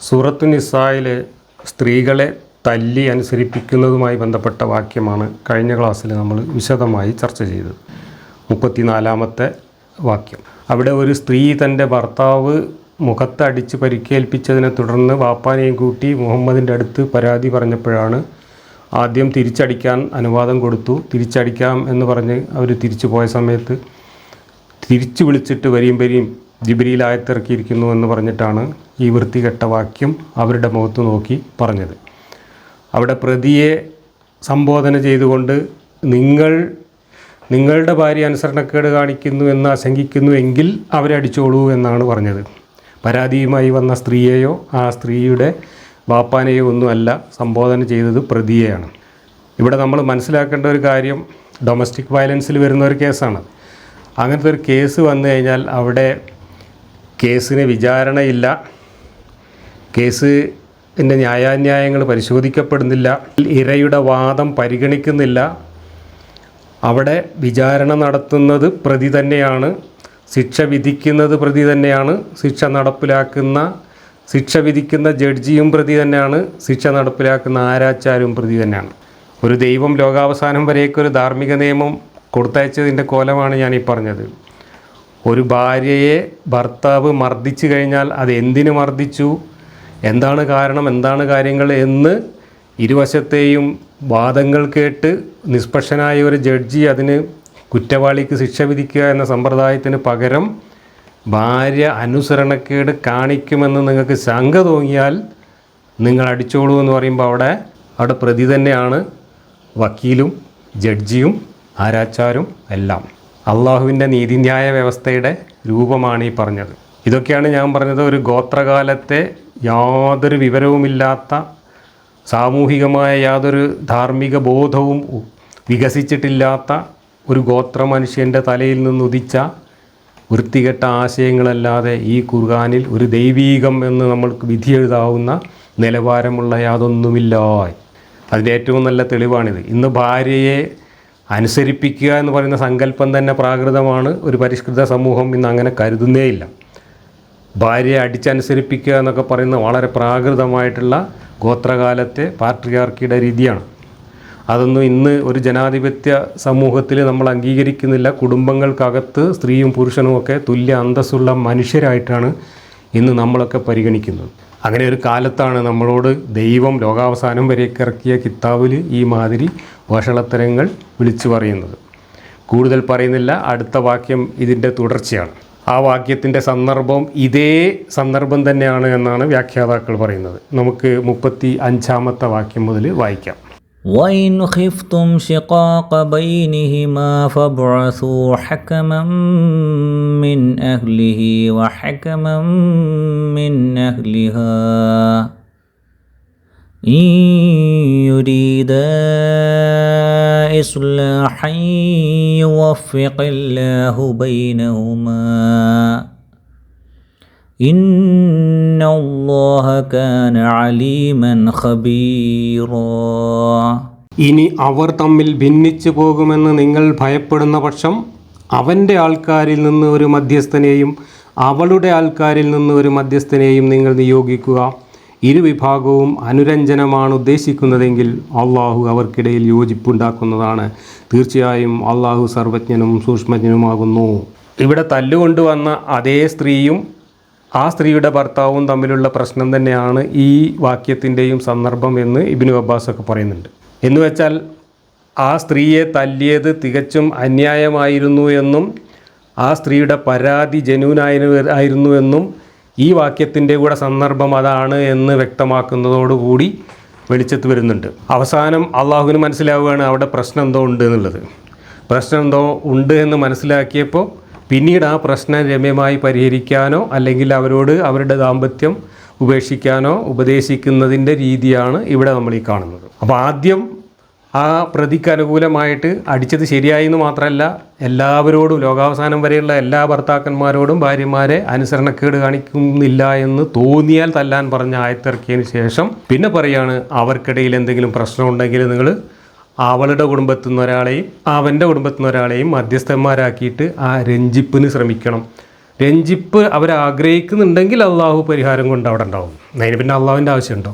സൂറത്തു നിസായിലെ സ്ത്രീകളെ തല്ലി അനുസരിപ്പിക്കുന്നതുമായി ബന്ധപ്പെട്ട വാക്യമാണ് കഴിഞ്ഞ ക്ലാസ്സിൽ നമ്മൾ വിശദമായി ചർച്ച ചെയ്തത്. 34-ാമത്തെ വാക്യം. അവിടെ ഒരു സ്ത്രീ തൻ്റെ ഭർത്താവ് മുഖത്തടിച്ച് പരിക്കേൽപ്പിച്ചതിനെ തുടർന്ന് വാപ്പാനെയും കൂട്ടി മുഹമ്മദിൻ്റെ അടുത്ത് പരാതി പറഞ്ഞപ്പോഴാണ് ആദ്യം തിരിച്ചടിക്കാൻ അനുവാദം കൊടുത്തു. തിരിച്ചടിക്കാം എന്ന് പറഞ്ഞ് അവർ തിരിച്ചു പോയ സമയത്ത് തിരിച്ചു വിളിച്ചിട്ട് വരിയും ജിബ്രീൽ ആയത്തിറക്കിയിരിക്കുന്നു എന്ന് പറഞ്ഞിട്ടാണ് ഈ വൃത്തികെട്ട വാക്യം അവരുടെ മുഖത്ത് നോക്കി പറഞ്ഞത്. അവിടെ പ്രതിയെ സംബോധന ചെയ്തുകൊണ്ട് നിങ്ങളുടെ ഭാര്യ അനുസരണക്കേട് കാണിക്കുന്നു എന്ന് ആശങ്കിക്കുന്നുവെങ്കിൽ അവരെ അടിച്ചോളൂ എന്നാണ് പറഞ്ഞത്. പരാതിയുമായി വന്ന സ്ത്രീയെയോ ആ സ്ത്രീയുടെ ബാപ്പാനെയോ ഒന്നുമല്ല സംബോധന ചെയ്തത്, പ്രതിയെയാണ്. ഇവിടെ നമ്മൾ മനസ്സിലാക്കേണ്ട ഒരു കാര്യം, ഡൊമസ്റ്റിക് വയലൻസിൽ വരുന്ന ഒരു കേസാണ്. അങ്ങനത്തെ ഒരു കേസ് വന്നു കഴിഞ്ഞാൽ അവിടെ കേസിന് വിചാരണയില്ല, കേസിൻ്റെ ന്യായാന്യായങ്ങൾ പരിശോധിക്കപ്പെടുന്നില്ല, ഇരയുടെ വാദം പരിഗണിക്കുന്നില്ല. അവിടെ വിചാരണ നടത്തുന്നത് പ്രതി തന്നെയാണ്, ശിക്ഷ വിധിക്കുന്നത് പ്രതി തന്നെയാണ്, ശിക്ഷ വിധിക്കുന്ന ജഡ്ജിയും പ്രതി തന്നെയാണ്, ശിക്ഷ നടപ്പിലാക്കുന്ന ആരാച്ചാരും പ്രതി തന്നെയാണ്. ഒരു ദൈവം ലോകാവസാനം വരേക്കൊരു ധാർമ്മിക നിയമം കൊടുത്തയച്ചതിൻ്റെ കോലമാണ് ഞാനീ പറഞ്ഞത്. ഒരു ഭാര്യയെ ഭർത്താവ് മർദ്ദിച്ചു കഴിഞ്ഞാൽ അത് എന്തിനു മർദ്ദിച്ചു, എന്താണ് കാരണം, എന്താണ് കാര്യങ്ങൾ എന്ന് ഇരുവശത്തെയും വാദങ്ങൾ കേട്ട് നിഷ്പക്ഷനായ ഒരു ജഡ്ജി അതിന് കുറ്റവാളിക്ക് ശിക്ഷ വിധിക്കുക എന്ന സമ്പ്രദായത്തിന് പകരം ഭാര്യ അനുസരണക്കേട് കാണിക്കുമെന്ന് നിങ്ങൾക്ക് ശങ്ക തോന്നിയാൽ നിങ്ങൾ അടിച്ചോളൂ എന്ന് പറയുമ്പോൾ അവിടെ പ്രതി തന്നെയാണ് വക്കീലും ജഡ്ജിയും ആരാച്ചാരും എല്ലാം. അള്ളാഹുവിൻ്റെ നീതിന്യായ വ്യവസ്ഥയുടെ രൂപമാണ് ഈ പറഞ്ഞത്. ഇതൊക്കെയാണ് ഞാൻ പറഞ്ഞത്. ഒരു ഗോത്രകാലത്തെ യാതൊരു വിവരവുമില്ലാത്ത, സാമൂഹികമായ യാതൊരു ധാർമ്മിക ബോധവും വികസിച്ചിട്ടില്ലാത്ത ഒരു ഗോത്ര മനുഷ്യൻ്റെ തലയിൽ നിന്നുദിച്ച വൃത്തികെട്ട ആശയങ്ങളല്ലാതെ ഈ ഖുർആനിൽ ഒരു ദൈവീകം എന്ന് നമ്മൾക്ക് വിധിയെഴുതാവുന്ന നിലവാരമുള്ള യാതൊന്നുമില്ല. അതിൻ്റെ ഏറ്റവും നല്ല തെളിവാണിത്. ഇന്ന് ഭാര്യയെ അനുസരിപ്പിക്കുക എന്ന് പറയുന്ന സങ്കല്പം തന്നെ പ്രാകൃതമാണ്. ഒരു പരിഷ്കൃത സമൂഹം ഇന്ന് അങ്ങനെ കരുതുന്നേയില്ല. ഭാര്യയെ അടിച്ചനുസരിപ്പിക്കുക എന്നൊക്കെ പറയുന്ന വളരെ പ്രാകൃതമായിട്ടുള്ള ഗോത്രകാലത്തെ പാട്രിയാർക്കിയുടെ രീതിയാണ്. അതൊന്നും ഇന്ന് ഒരു ജനാധിപത്യ സമൂഹത്തിൽ നമ്മൾ അംഗീകരിക്കുന്നില്ല. കുടുംബങ്ങൾക്കകത്ത് സ്ത്രീയും പുരുഷനും ഒക്കെ തുല്യ അന്തസ്സുള്ള മനുഷ്യരായിട്ടാണ് ഇന്ന് നമ്മളൊക്കെ പരിഗണിക്കുന്നത്. അങ്ങനെ ഒരു കാലത്താണ് നമ്മളോട് ദൈവം ലോകാവസാനം വരെയൊക്കെ ഇറക്കിയ കിതാബിൽ ഈ മാതിരി വഷളത്തരങ്ങൾ വിളിച്ചു പറയുന്നത്. കൂടുതൽ പറയുന്നില്ല. അടുത്ത വാക്യം ഇതിൻ്റെ തുടർച്ചയാണ്. ആ വാക്യത്തിൻ്റെ സന്ദർഭം ഇതേ സന്ദർഭം തന്നെയാണ് എന്നാണ് വ്യാഖ്യാതാക്കൾ പറയുന്നത്. നമുക്ക് 35-ാമത്തെ വാക്യം മുതൽ വായിക്കാം. وَإِنْ خِفْتُمْ شِقَاقَ بَيْنِهِمَا فَابْعَثُوا حَكَمًا مِّنْ أَهْلِهِ وَحَكَمًا مِّنْ أَهْلِهَا إِنْ يُرِيدَا إِصْلَاحًا يُوَفِّقِ اللَّهُ بَيْنَهُمَا إِنَّ اللَّهَ كَانَ عَلِيمًا خَبِيرًا. ഇനി അവർ തമ്മിൽ ഭിന്നിച്ചു പോകുമെന്ന് നിങ്ങൾ ഭയപ്പെടുന്ന പക്ഷം അവൻ്റെ ആൾക്കാരിൽ നിന്ന് ഒരു മധ്യസ്ഥനെയും അവളുടെ ആൾക്കാരിൽ നിന്ന് ഒരു മധ്യസ്ഥനെയും നിങ്ങൾ നിയോഗിക്കുക. ഇരുവിഭാഗവും അനുരഞ്ജനമാണ് ഉദ്ദേശിക്കുന്നതെങ്കിൽ അള്ളാഹു അവർക്കിടയിൽ യോജിപ്പുണ്ടാക്കുന്നതാണ്. തീർച്ചയായും അള്ളാഹു സർവജ്ഞനും സൂക്ഷ്മജ്ഞനുമാകുന്നു. ഇവിടെ തല്ലുകൊണ്ടുവന്ന അതേ സ്ത്രീയും ആ സ്ത്രീയുടെ ഭർത്താവും തമ്മിലുള്ള പ്രശ്നം തന്നെയാണ് ഈ വാക്യത്തിൻ്റെയും സന്ദർഭം എന്ന് ഇബ്നു അബ്ബാസ് ഒക്കെ പറയുന്നുണ്ട്. എന്ന് വെച്ചാൽ ആ സ്ത്രീയെ തല്ലിയത് തികച്ചും അന്യായമായിരുന്നു എന്നും ആ സ്ത്രീയുടെ പരാതി ജെന്യൂനായിരുന്നു എന്നും ഈ വാക്യത്തിൻ്റെ കൂടെ സന്ദർഭം അതാണ് എന്ന് വ്യക്തമാക്കുന്നതോടുകൂടി വെളിച്ചത്ത് വരുന്നുണ്ട്. അവസാനം അള്ളാഹുവിന് മനസ്സിലാവുകയാണ് അവിടെ പ്രശ്നം എന്തോ ഉണ്ട് എന്നുള്ളത്. പ്രശ്നം എന്തോ ഉണ്ട് എന്ന് മനസ്സിലാക്കിയപ്പോൾ പിന്നീട് ആ പ്രശ്നം രമ്യമായി പരിഹരിക്കാനോ അല്ലെങ്കിൽ അവരോട് അവരുടെ ദാമ്പത്യം ഉപേക്ഷിക്കാനോ ഉപദേശിക്കുന്നതിൻ്റെ രീതിയാണ് ഇവിടെ നമ്മൾ ഈ കാണുന്നത്. അപ്പോൾ ആദ്യം ആ പ്രതിക്ക് അനുകൂലമായിട്ട് അടിച്ചത് ശരിയായി എന്ന് മാത്രമല്ല, എല്ലാവരോടും ലോകാവസാനം വരെയുള്ള എല്ലാ ഭർത്താക്കന്മാരോടും ഭാര്യമാരെ അനുസരണക്കേട് കാണിക്കുന്നില്ല എന്ന് തോന്നിയാൽ തല്ലാൻ പറഞ്ഞ ആയത്തിറക്കിയതിന് ശേഷം പിന്നെ പറയാണ് അവർക്കിടയിൽ എന്തെങ്കിലും പ്രശ്നമുണ്ടെങ്കിൽ നിങ്ങൾ അവളുടെ കുടുംബത്തിൽ നിന്ന് ഒരാളെയും അവൻ്റെ കുടുംബത്തിൽ നിന്ന് ഒരാളെയും മധ്യസ്ഥന്മാരാക്കിയിട്ട് ആ രഞ്ജിപ്പിന് ശ്രമിക്കണം. രഞ്ജിപ്പ് അവരാഗ്രഹിക്കുന്നുണ്ടെങ്കിൽ അള്ളാഹു പരിഹാരം കൊണ്ട് അവിടെ ഉണ്ടാവും. അതിന് പിന്നെ അള്ളാഹുവിൻ്റെ ആവശ്യമുണ്ടോ?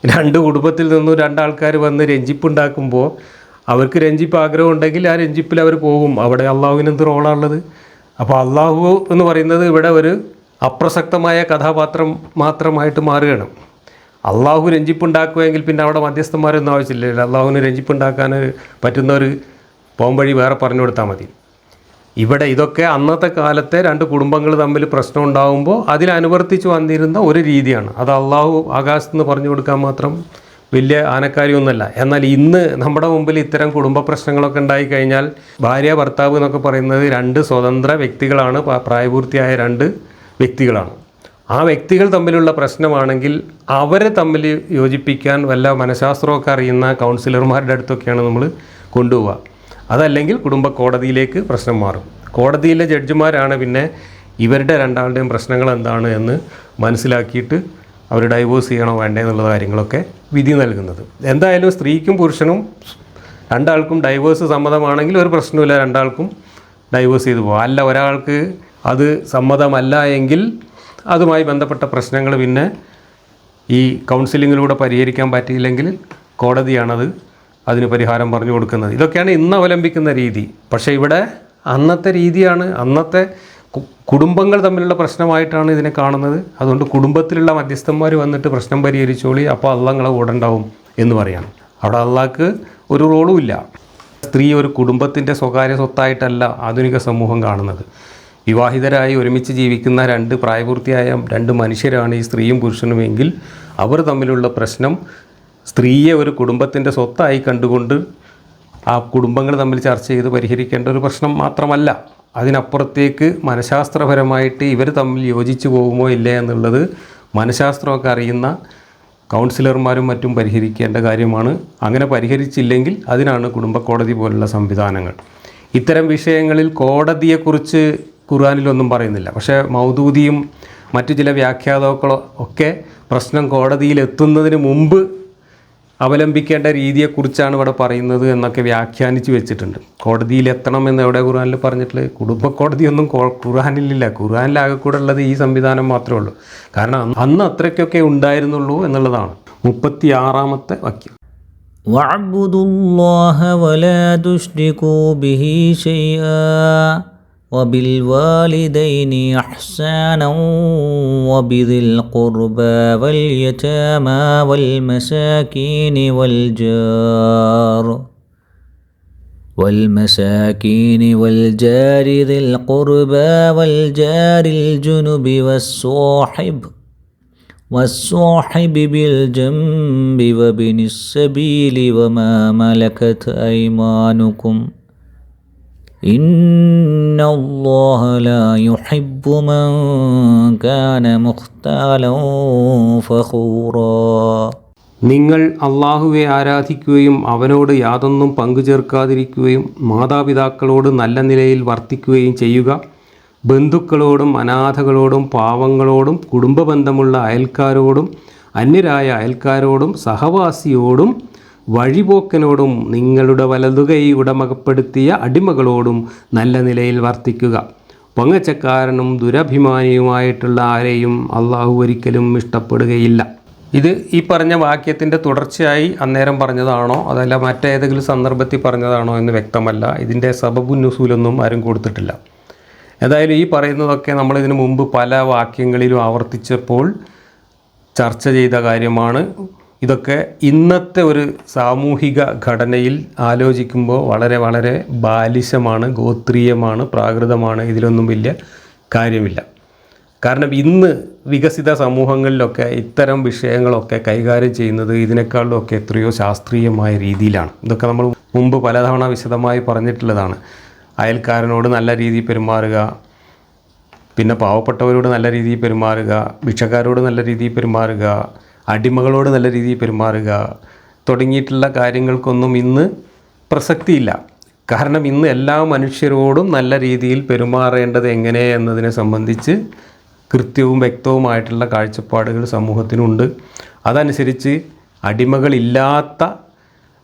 രണ്ട് കുടുംബത്തിൽ നിന്നും രണ്ടാൾക്കാർ വന്ന് രഞ്ജിപ്പ് ഉണ്ടാക്കുമ്പോൾ അവർക്ക് രഞ്ജിപ്പ് ആഗ്രഹം ഉണ്ടെങ്കിൽ ആ രഞ്ജിപ്പിൽ അവർ പോകും. അവിടെ അള്ളാഹുവിന് എന്ത് റോളാണുള്ളത്? അപ്പോൾ അള്ളാഹു എന്ന് പറയുന്നത് ഇവിടെ ഒരു അപ്രസക്തമായ കഥാപാത്രം മാത്രമായിട്ട് മാറുകയാണ്. അള്ളാഹു രഞ്ജിപ്പുണ്ടാക്കുമെങ്കിൽ പിന്നെ അവിടെ മധ്യസ്ഥന്മാരൊന്നും ആവശ്യമില്ല. അള്ളാഹുവിന് രഞ്ജിപ്പുണ്ടാക്കാൻ പറ്റുന്ന ഒരു പോംവഴി വേറെ പറഞ്ഞു കൊടുത്താൽ മതി. ഇവിടെ ഇതൊക്കെ അന്നത്തെ കാലത്തെ രണ്ട് കുടുംബങ്ങൾ തമ്മിൽ പ്രശ്നം ഉണ്ടാകുമ്പോൾ അതിനനുവർത്തിച്ച് വന്നിരുന്ന ഒരു രീതിയാണ്. അത് അള്ളാഹു ആകാശത്ത് നിന്ന് പറഞ്ഞു കൊടുക്കാൻ മാത്രം വലിയ ആനക്കാരിയൊന്നുമല്ല. എന്നാൽ ഇന്ന് നമ്മുടെ മുമ്പിൽ ഇത്തരം കുടുംബ പ്രശ്നങ്ങളൊക്കെ ഉണ്ടായിക്കഴിഞ്ഞാൽ ഭാര്യ ഭർത്താവ് എന്നൊക്കെ പറയുന്നത് രണ്ട് സ്വതന്ത്ര വ്യക്തികളാണ്, പ്രായപൂർത്തിയായ രണ്ട് വ്യക്തികളാണ്. ആ വ്യക്തികൾ തമ്മിലുള്ള പ്രശ്നമാണെങ്കിൽ അവരെ തമ്മിൽ യോജിപ്പിക്കാൻ വല്ല മനഃശാസ്ത്രമൊക്കെ അറിയുന്ന കൗൺസിലർമാരുടെ അടുത്തൊക്കെയാണ് നമ്മൾ കൊണ്ടുപോവുക. അതല്ലെങ്കിൽ കുടുംബ കോടതിയിലേക്ക് പ്രശ്നം മാറും. കോടതിയിലെ ജഡ്ജിമാരാണ് പിന്നെ ഇവരുടെ രണ്ടാളുടെയും പ്രശ്നങ്ങൾ എന്താണ് എന്ന് മനസ്സിലാക്കിയിട്ട് അവർ ഡൈവോഴ്സ് ചെയ്യണോ വേണ്ടേ എന്നുള്ള കാര്യങ്ങളൊക്കെ വിധി നൽകുന്നത്. എന്തായാലും സ്ത്രീക്കും പുരുഷനും രണ്ടാൾക്കും ഡൈവോഴ്സ് സമ്മതമാണെങ്കിൽ ഒരു പ്രശ്നമില്ല, രണ്ടാൾക്കും ഡൈവോഴ്സ് ചെയ്തു പോകാം. അല്ല, ഒരാൾക്ക് അത് സമ്മതമല്ല എങ്കിൽ അതുമായി ബന്ധപ്പെട്ട പ്രശ്നങ്ങൾ പിന്നെ ഈ കൗൺസിലിങ്ങിലൂടെ പരിഹരിക്കാൻ പറ്റിയില്ലെങ്കിൽ കോടതിയാണത് അതിന് പരിഹാരം പറഞ്ഞു കൊടുക്കുന്നത്. ഇതൊക്കെയാണ് ഇന്ന് അവലംബിക്കുന്ന രീതി. പക്ഷേ ഇവിടെ അന്നത്തെ രീതിയാണ്, അന്നത്തെ കുടുംബങ്ങൾ തമ്മിലുള്ള പ്രശ്നമായിട്ടാണ് ഇതിനെ കാണുന്നത്. അതുകൊണ്ട് കുടുംബത്തിലുള്ള മധ്യസ്ഥന്മാർ വന്നിട്ട് പ്രശ്നം പരിഹരിച്ചോളി, അപ്പോൾ അള്ളാഹ് നിങ്ങളെ കൂടെ ഉണ്ടാവും എന്ന് പറയാണ്. അവിടെ അള്ളാഹ്ക്ക് ഒരു റോളും ഇല്ല. സ്ത്രീ ഒരു കുടുംബത്തിൻ്റെ സ്വകാര്യ സ്വത്തായിട്ടല്ല ആധുനിക സമൂഹം കാണുന്നത്. വിവാഹിതരായി ഒരുമിച്ച് ജീവിക്കുന്ന രണ്ട് പ്രായപൂർത്തിയായ രണ്ട് മനുഷ്യരാണ് ഈ സ്ത്രീയും പുരുഷനുമെങ്കിൽ അവർ തമ്മിലുള്ള പ്രശ്നം സ്ത്രീയെ ഒരു കുടുംബത്തിൻ്റെ സ്വത്തായി കണ്ടുകൊണ്ട് ആ കുടുംബങ്ങൾ തമ്മിൽ ചർച്ച ചെയ്ത് പരിഹരിക്കേണ്ട ഒരു പ്രശ്നം മാത്രമല്ല. അതിനപ്പുറത്തേക്ക് മനഃശാസ്ത്രപരമായിട്ട് ഇവർ തമ്മിൽ യോജിച്ച് പോകുമോ ഇല്ലേ എന്നുള്ളത് മനഃശാസ്ത്രമൊക്കെ അറിയുന്ന കൗൺസിലർമാരും മറ്റും പരിഹരിക്കേണ്ട കാര്യമാണ്. അങ്ങനെ പരിഹരിച്ചില്ലെങ്കിൽ അതിനാണ് കുടുംബ കോടതി പോലുള്ള സംവിധാനങ്ങൾ. ഇത്തരം വിഷയങ്ങളിൽ കോടതിയെക്കുറിച്ച് ഖുർആനിലൊന്നും പറയുന്നില്ല. പക്ഷേ മൗദൂദിയും മറ്റു ചില വ്യാഖ്യാതാക്കളോ ഒക്കെ പ്രശ്നം കോടതിയിലെത്തുന്നതിന് മുമ്പ് അവലംബിക്കേണ്ട രീതിയെക്കുറിച്ചാണ് ഇവിടെ പറയുന്നത് എന്നൊക്കെ വ്യാഖ്യാനിച്ച് വെച്ചിട്ടുണ്ട്. കോടതിയിലെത്തണം എന്ന് എവിടെ ഖുർആനിൽ പറഞ്ഞിട്ടുള്ളത്? കുടുംബ കോടതിയൊന്നും ഖുർആനിലില്ല. ഖുർആനിലാകെ കൂടെ ഉള്ളത് ഈ സംവിധാനം മാത്രമേ ഉള്ളൂ. കാരണം അന്ന് അത്രയ്ക്കൊക്കെ ഉണ്ടായിരുന്നുള്ളൂ എന്നുള്ളതാണ്. 36-ാമത്തെ വാക്യം. വഅബ്ദുല്ലാഹ വലാ തുശ്രികൂ ബിഹി ശൈആ وبالوالدين إحسانا وبذي القربى واليتامى والمساكين والجار ذي القربى والجار الجنب والصاحب بالجنب وابن السبيل وما ملكت أيمانكم إن الله لا يحب من كان مختالا فخورا. നിങ്ങൾ അള്ളാഹുവെ ആരാധിക്കുകയും അവനോട് യാതൊന്നും പങ്കുചേർക്കാതിരിക്കുകയും മാതാപിതാക്കളോട് നല്ല നിലയിൽ വർത്തിക്കുകയും ചെയ്യുക. ബന്ധുക്കളോടും അനാഥകളോടും പാവങ്ങളോടും കുടുംബബന്ധമുള്ള അയൽക്കാരോടും അന്യരായ അയൽക്കാരോടും സഹവാസിയോടും വഴിപോക്കനോടും നിങ്ങളുടെ വലതുകൈ ഉടമപ്പെടുത്തിയ അടിമകളോടും നല്ല നിലയിൽ വർത്തിക്കുക. പൊങ്ങച്ചക്കാരനും ദുരഭിമാനിയുമായിട്ടുള്ള ആരെയും അള്ളാഹു ഒരിക്കലും ഇഷ്ടപ്പെടുകയില്ല. ഇത് ഈ പറഞ്ഞ വാക്യത്തിൻ്റെ തുടർച്ചയായി അന്നേരം പറഞ്ഞതാണോ അതല്ല മറ്റേതെങ്കിലും സന്ദർഭത്തിൽ പറഞ്ഞതാണോ എന്ന് വ്യക്തമല്ല. ഇതിൻ്റെ സബബുൻ നുസൂലൊന്നും ആരും കൊടുത്തിട്ടില്ല. ഏതായാലും ഈ പറയുന്നതൊക്കെ നമ്മളിതിനു മുമ്പ് പല വാക്യങ്ങളിലും ആവർത്തിച്ചപ്പോൾ ചർച്ച ചെയ്ത കാര്യമാണ്. ഇതൊക്കെ ഇന്നത്തെ ഒരു സാമൂഹിക ഘടനയിൽ ആലോചിക്കുമ്പോൾ വളരെ വളരെ ബാലിശമാണ്, ഗോത്രീയമാണ്, പ്രാകൃതമാണ്. ഇതിലൊന്നും വലിയ കാര്യമില്ല. കാരണം ഇന്ന് വികസിത സമൂഹങ്ങളിലൊക്കെ ഇത്തരം വിഷയങ്ങളൊക്കെ കൈകാര്യം ചെയ്യുന്നത് ഇതിനേക്കാളൊക്കെ എത്രയോ ശാസ്ത്രീയമായ രീതിയിലാണ്. ഇതൊക്കെ നമ്മൾ മുമ്പ് പലതവണ വിശദമായി പറഞ്ഞിട്ടുള്ളതാണ്. അയൽക്കാരനോട് നല്ല രീതിയിൽ പെരുമാറുക, പിന്നെ പാവപ്പെട്ടവരോട് നല്ല രീതിയിൽ പെരുമാറുക, ഭിക്ഷക്കാരോട് നല്ല രീതിയിൽ പെരുമാറുക, അടിമകളോട് നല്ല രീതിയിൽ പെരുമാറുക തുടങ്ങിയിട്ടുള്ള കാര്യങ്ങൾക്കൊന്നും ഇന്ന് പ്രസക്തിയില്ല. കാരണം ഇന്ന് എല്ലാ മനുഷ്യരോടും നല്ല രീതിയിൽ പെരുമാറേണ്ടത് എങ്ങനെ എന്നതിനെ സംബന്ധിച്ച് കൃത്യവും വ്യക്തവുമായിട്ടുള്ള കാഴ്ചപ്പാടുകൾ സമൂഹത്തിനുണ്ട്. അതനുസരിച്ച് അടിമകളില്ലാത്ത,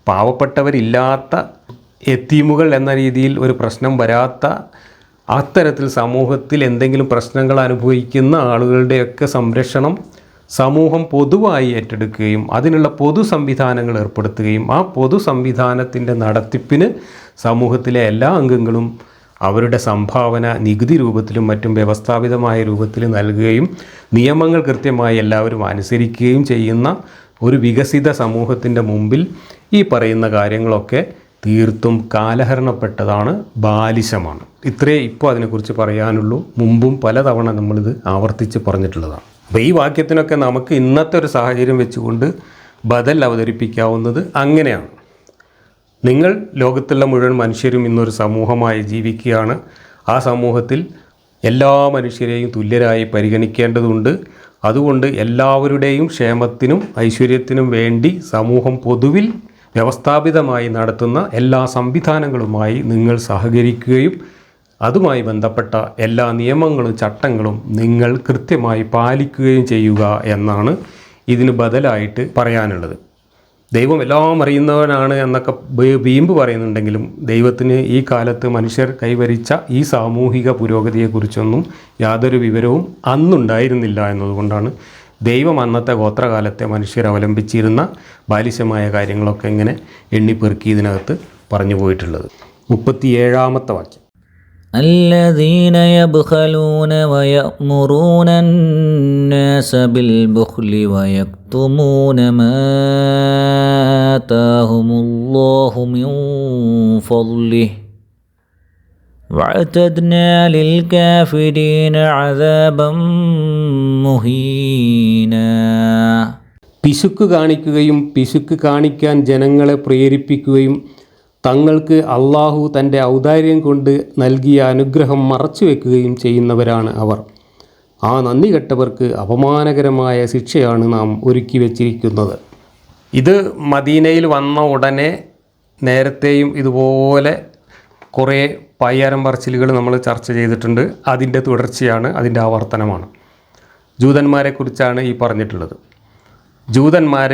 പാവപ്പെട്ടവരില്ലാത്ത, യതീമുകൾ എന്ന രീതിയിൽ ഒരു പ്രശ്നം വരാത്ത അത്തരത്തിൽ സമൂഹത്തിൽ എന്തെങ്കിലും പ്രശ്നങ്ങൾ അനുഭവിക്കുന്ന ആളുകളുടെയൊക്കെ സംരക്ഷണം സമൂഹം പൊതുവായി ഏറ്റെടുക്കുകയും അതിനുള്ള പൊതു സംവിധാനങ്ങൾ ഏർപ്പെടുത്തുകയും ആ പൊതു സംവിധാനത്തിൻ്റെ നടത്തിപ്പിന് സമൂഹത്തിലെ എല്ലാ അംഗങ്ങളും അവരുടെ സംഭാവന നികുതി രൂപത്തിലും മറ്റും വ്യവസ്ഥാപിതമായ രൂപത്തിൽ നൽകുകയും നിയമങ്ങൾ കൃത്യമായി എല്ലാവരും അനുസരിക്കുകയും ചെയ്യുന്ന ഒരു വികസിത സമൂഹത്തിൻ്റെ മുമ്പിൽ ഈ പറയുന്ന കാര്യങ്ങളൊക്കെ തീർത്തും കാലഹരണപ്പെട്ടതാണ്, ബാലിശമാണ്. ഇത്രയേ ഇപ്പോൾ അതിനെക്കുറിച്ച് പറയാനുള്ളൂ. മുമ്പും പലതവണ നമ്മളിത് ആവർത്തിച്ച് പറഞ്ഞിട്ടുള്ളതാണ്. അപ്പോൾ ഈ വാക്യത്തിനൊക്കെ നമുക്ക് ഇന്നത്തെ ഒരു സാഹചര്യം വെച്ചുകൊണ്ട് ബദൽ അവതരിപ്പിക്കാവുന്നത് അങ്ങനെയാണ്. നിങ്ങൾ ലോകത്തുള്ള മുഴുവൻ മനുഷ്യരും ഇന്നൊരു സമൂഹമായി ജീവിക്കുകയാണ്. ആ സമൂഹത്തിൽ എല്ലാ മനുഷ്യരെയും തുല്യരായി പരിഗണിക്കേണ്ടതുണ്ട്. അതുകൊണ്ട് എല്ലാവരുടെയും ക്ഷേമത്തിനും ഐശ്വര്യത്തിനും വേണ്ടി സമൂഹം പൊതുവിൽ വ്യവസ്ഥാപിതമായി നടത്തുന്ന എല്ലാ സംവിധാനങ്ങളുമായി നിങ്ങൾ സഹകരിക്കുകയും അതുമായി ബന്ധപ്പെട്ട എല്ലാ നിയമങ്ങളും ചട്ടങ്ങളും നിങ്ങൾ കൃത്യമായി പാലിക്കുകയും ചെയ്യുക എന്നാണ് ഇതിന് ബദലായിട്ട് പറയാനുള്ളത്. ദൈവം എല്ലാം അറിയുന്നവനാണ് എന്നൊക്കെ വീമ്പ് പറയുന്നുണ്ടെങ്കിലും ദൈവത്തിന് ഈ കാലത്ത് മനുഷ്യർ കൈവരിച്ച ഈ സാമൂഹിക പുരോഗതിയെക്കുറിച്ചൊന്നും യാതൊരു വിവരവും അന്നുണ്ടായിരുന്നില്ല എന്നതുകൊണ്ടാണ് ദൈവം അന്നത്തെ ഗോത്രകാലത്തെ മനുഷ്യർ അവലംബിച്ചിരുന്ന ബാലിശമായ കാര്യങ്ങളൊക്കെ ഇങ്ങനെ എണ്ണിപ്പെറുക്കി ഇതിനകത്ത് പറഞ്ഞു പോയിട്ടുള്ളത്. 37-ാമത്തെ വാക്യം. الذين يبخلون ويأمرون الناس بالبخل ويكتمون ما آتاهم الله من فضله واعتدنا للكافرين عذابا مهينا. പിശുക്ക് കാണിക്കുകയും പിശുക്ക് കാണിക്കാൻ ജനങ്ങളെ പ്രേരിപ്പിക്കുകയും തങ്ങൾക്ക് അള്ളാഹു തൻ്റെ ഔദാര്യം കൊണ്ട് നൽകിയ അനുഗ്രഹം മറച്ചുവെക്കുകയും ചെയ്യുന്നവരാണ് അവർ. ആ നന്ദി കെട്ടവർക്ക് അപമാനകരമായ ശിക്ഷയാണ് നാം ഒരുക്കി വച്ചിരിക്കുന്നത്. ഇത് മദീനയിൽ വന്ന ഉടനെ നേരത്തെയും ഇതുപോലെ കുറേ പയ്യാരം പറച്ചിലുകൾ നമ്മൾ ചർച്ച ചെയ്തിട്ടുണ്ട്. അതിൻ്റെ തുടർച്ചയാണ്, അതിൻ്റെ ആവർത്തനമാണ്. ജൂതന്മാരെക്കുറിച്ചാണ് ഈ പറഞ്ഞിട്ടുള്ളത്. ജൂതന്മാർ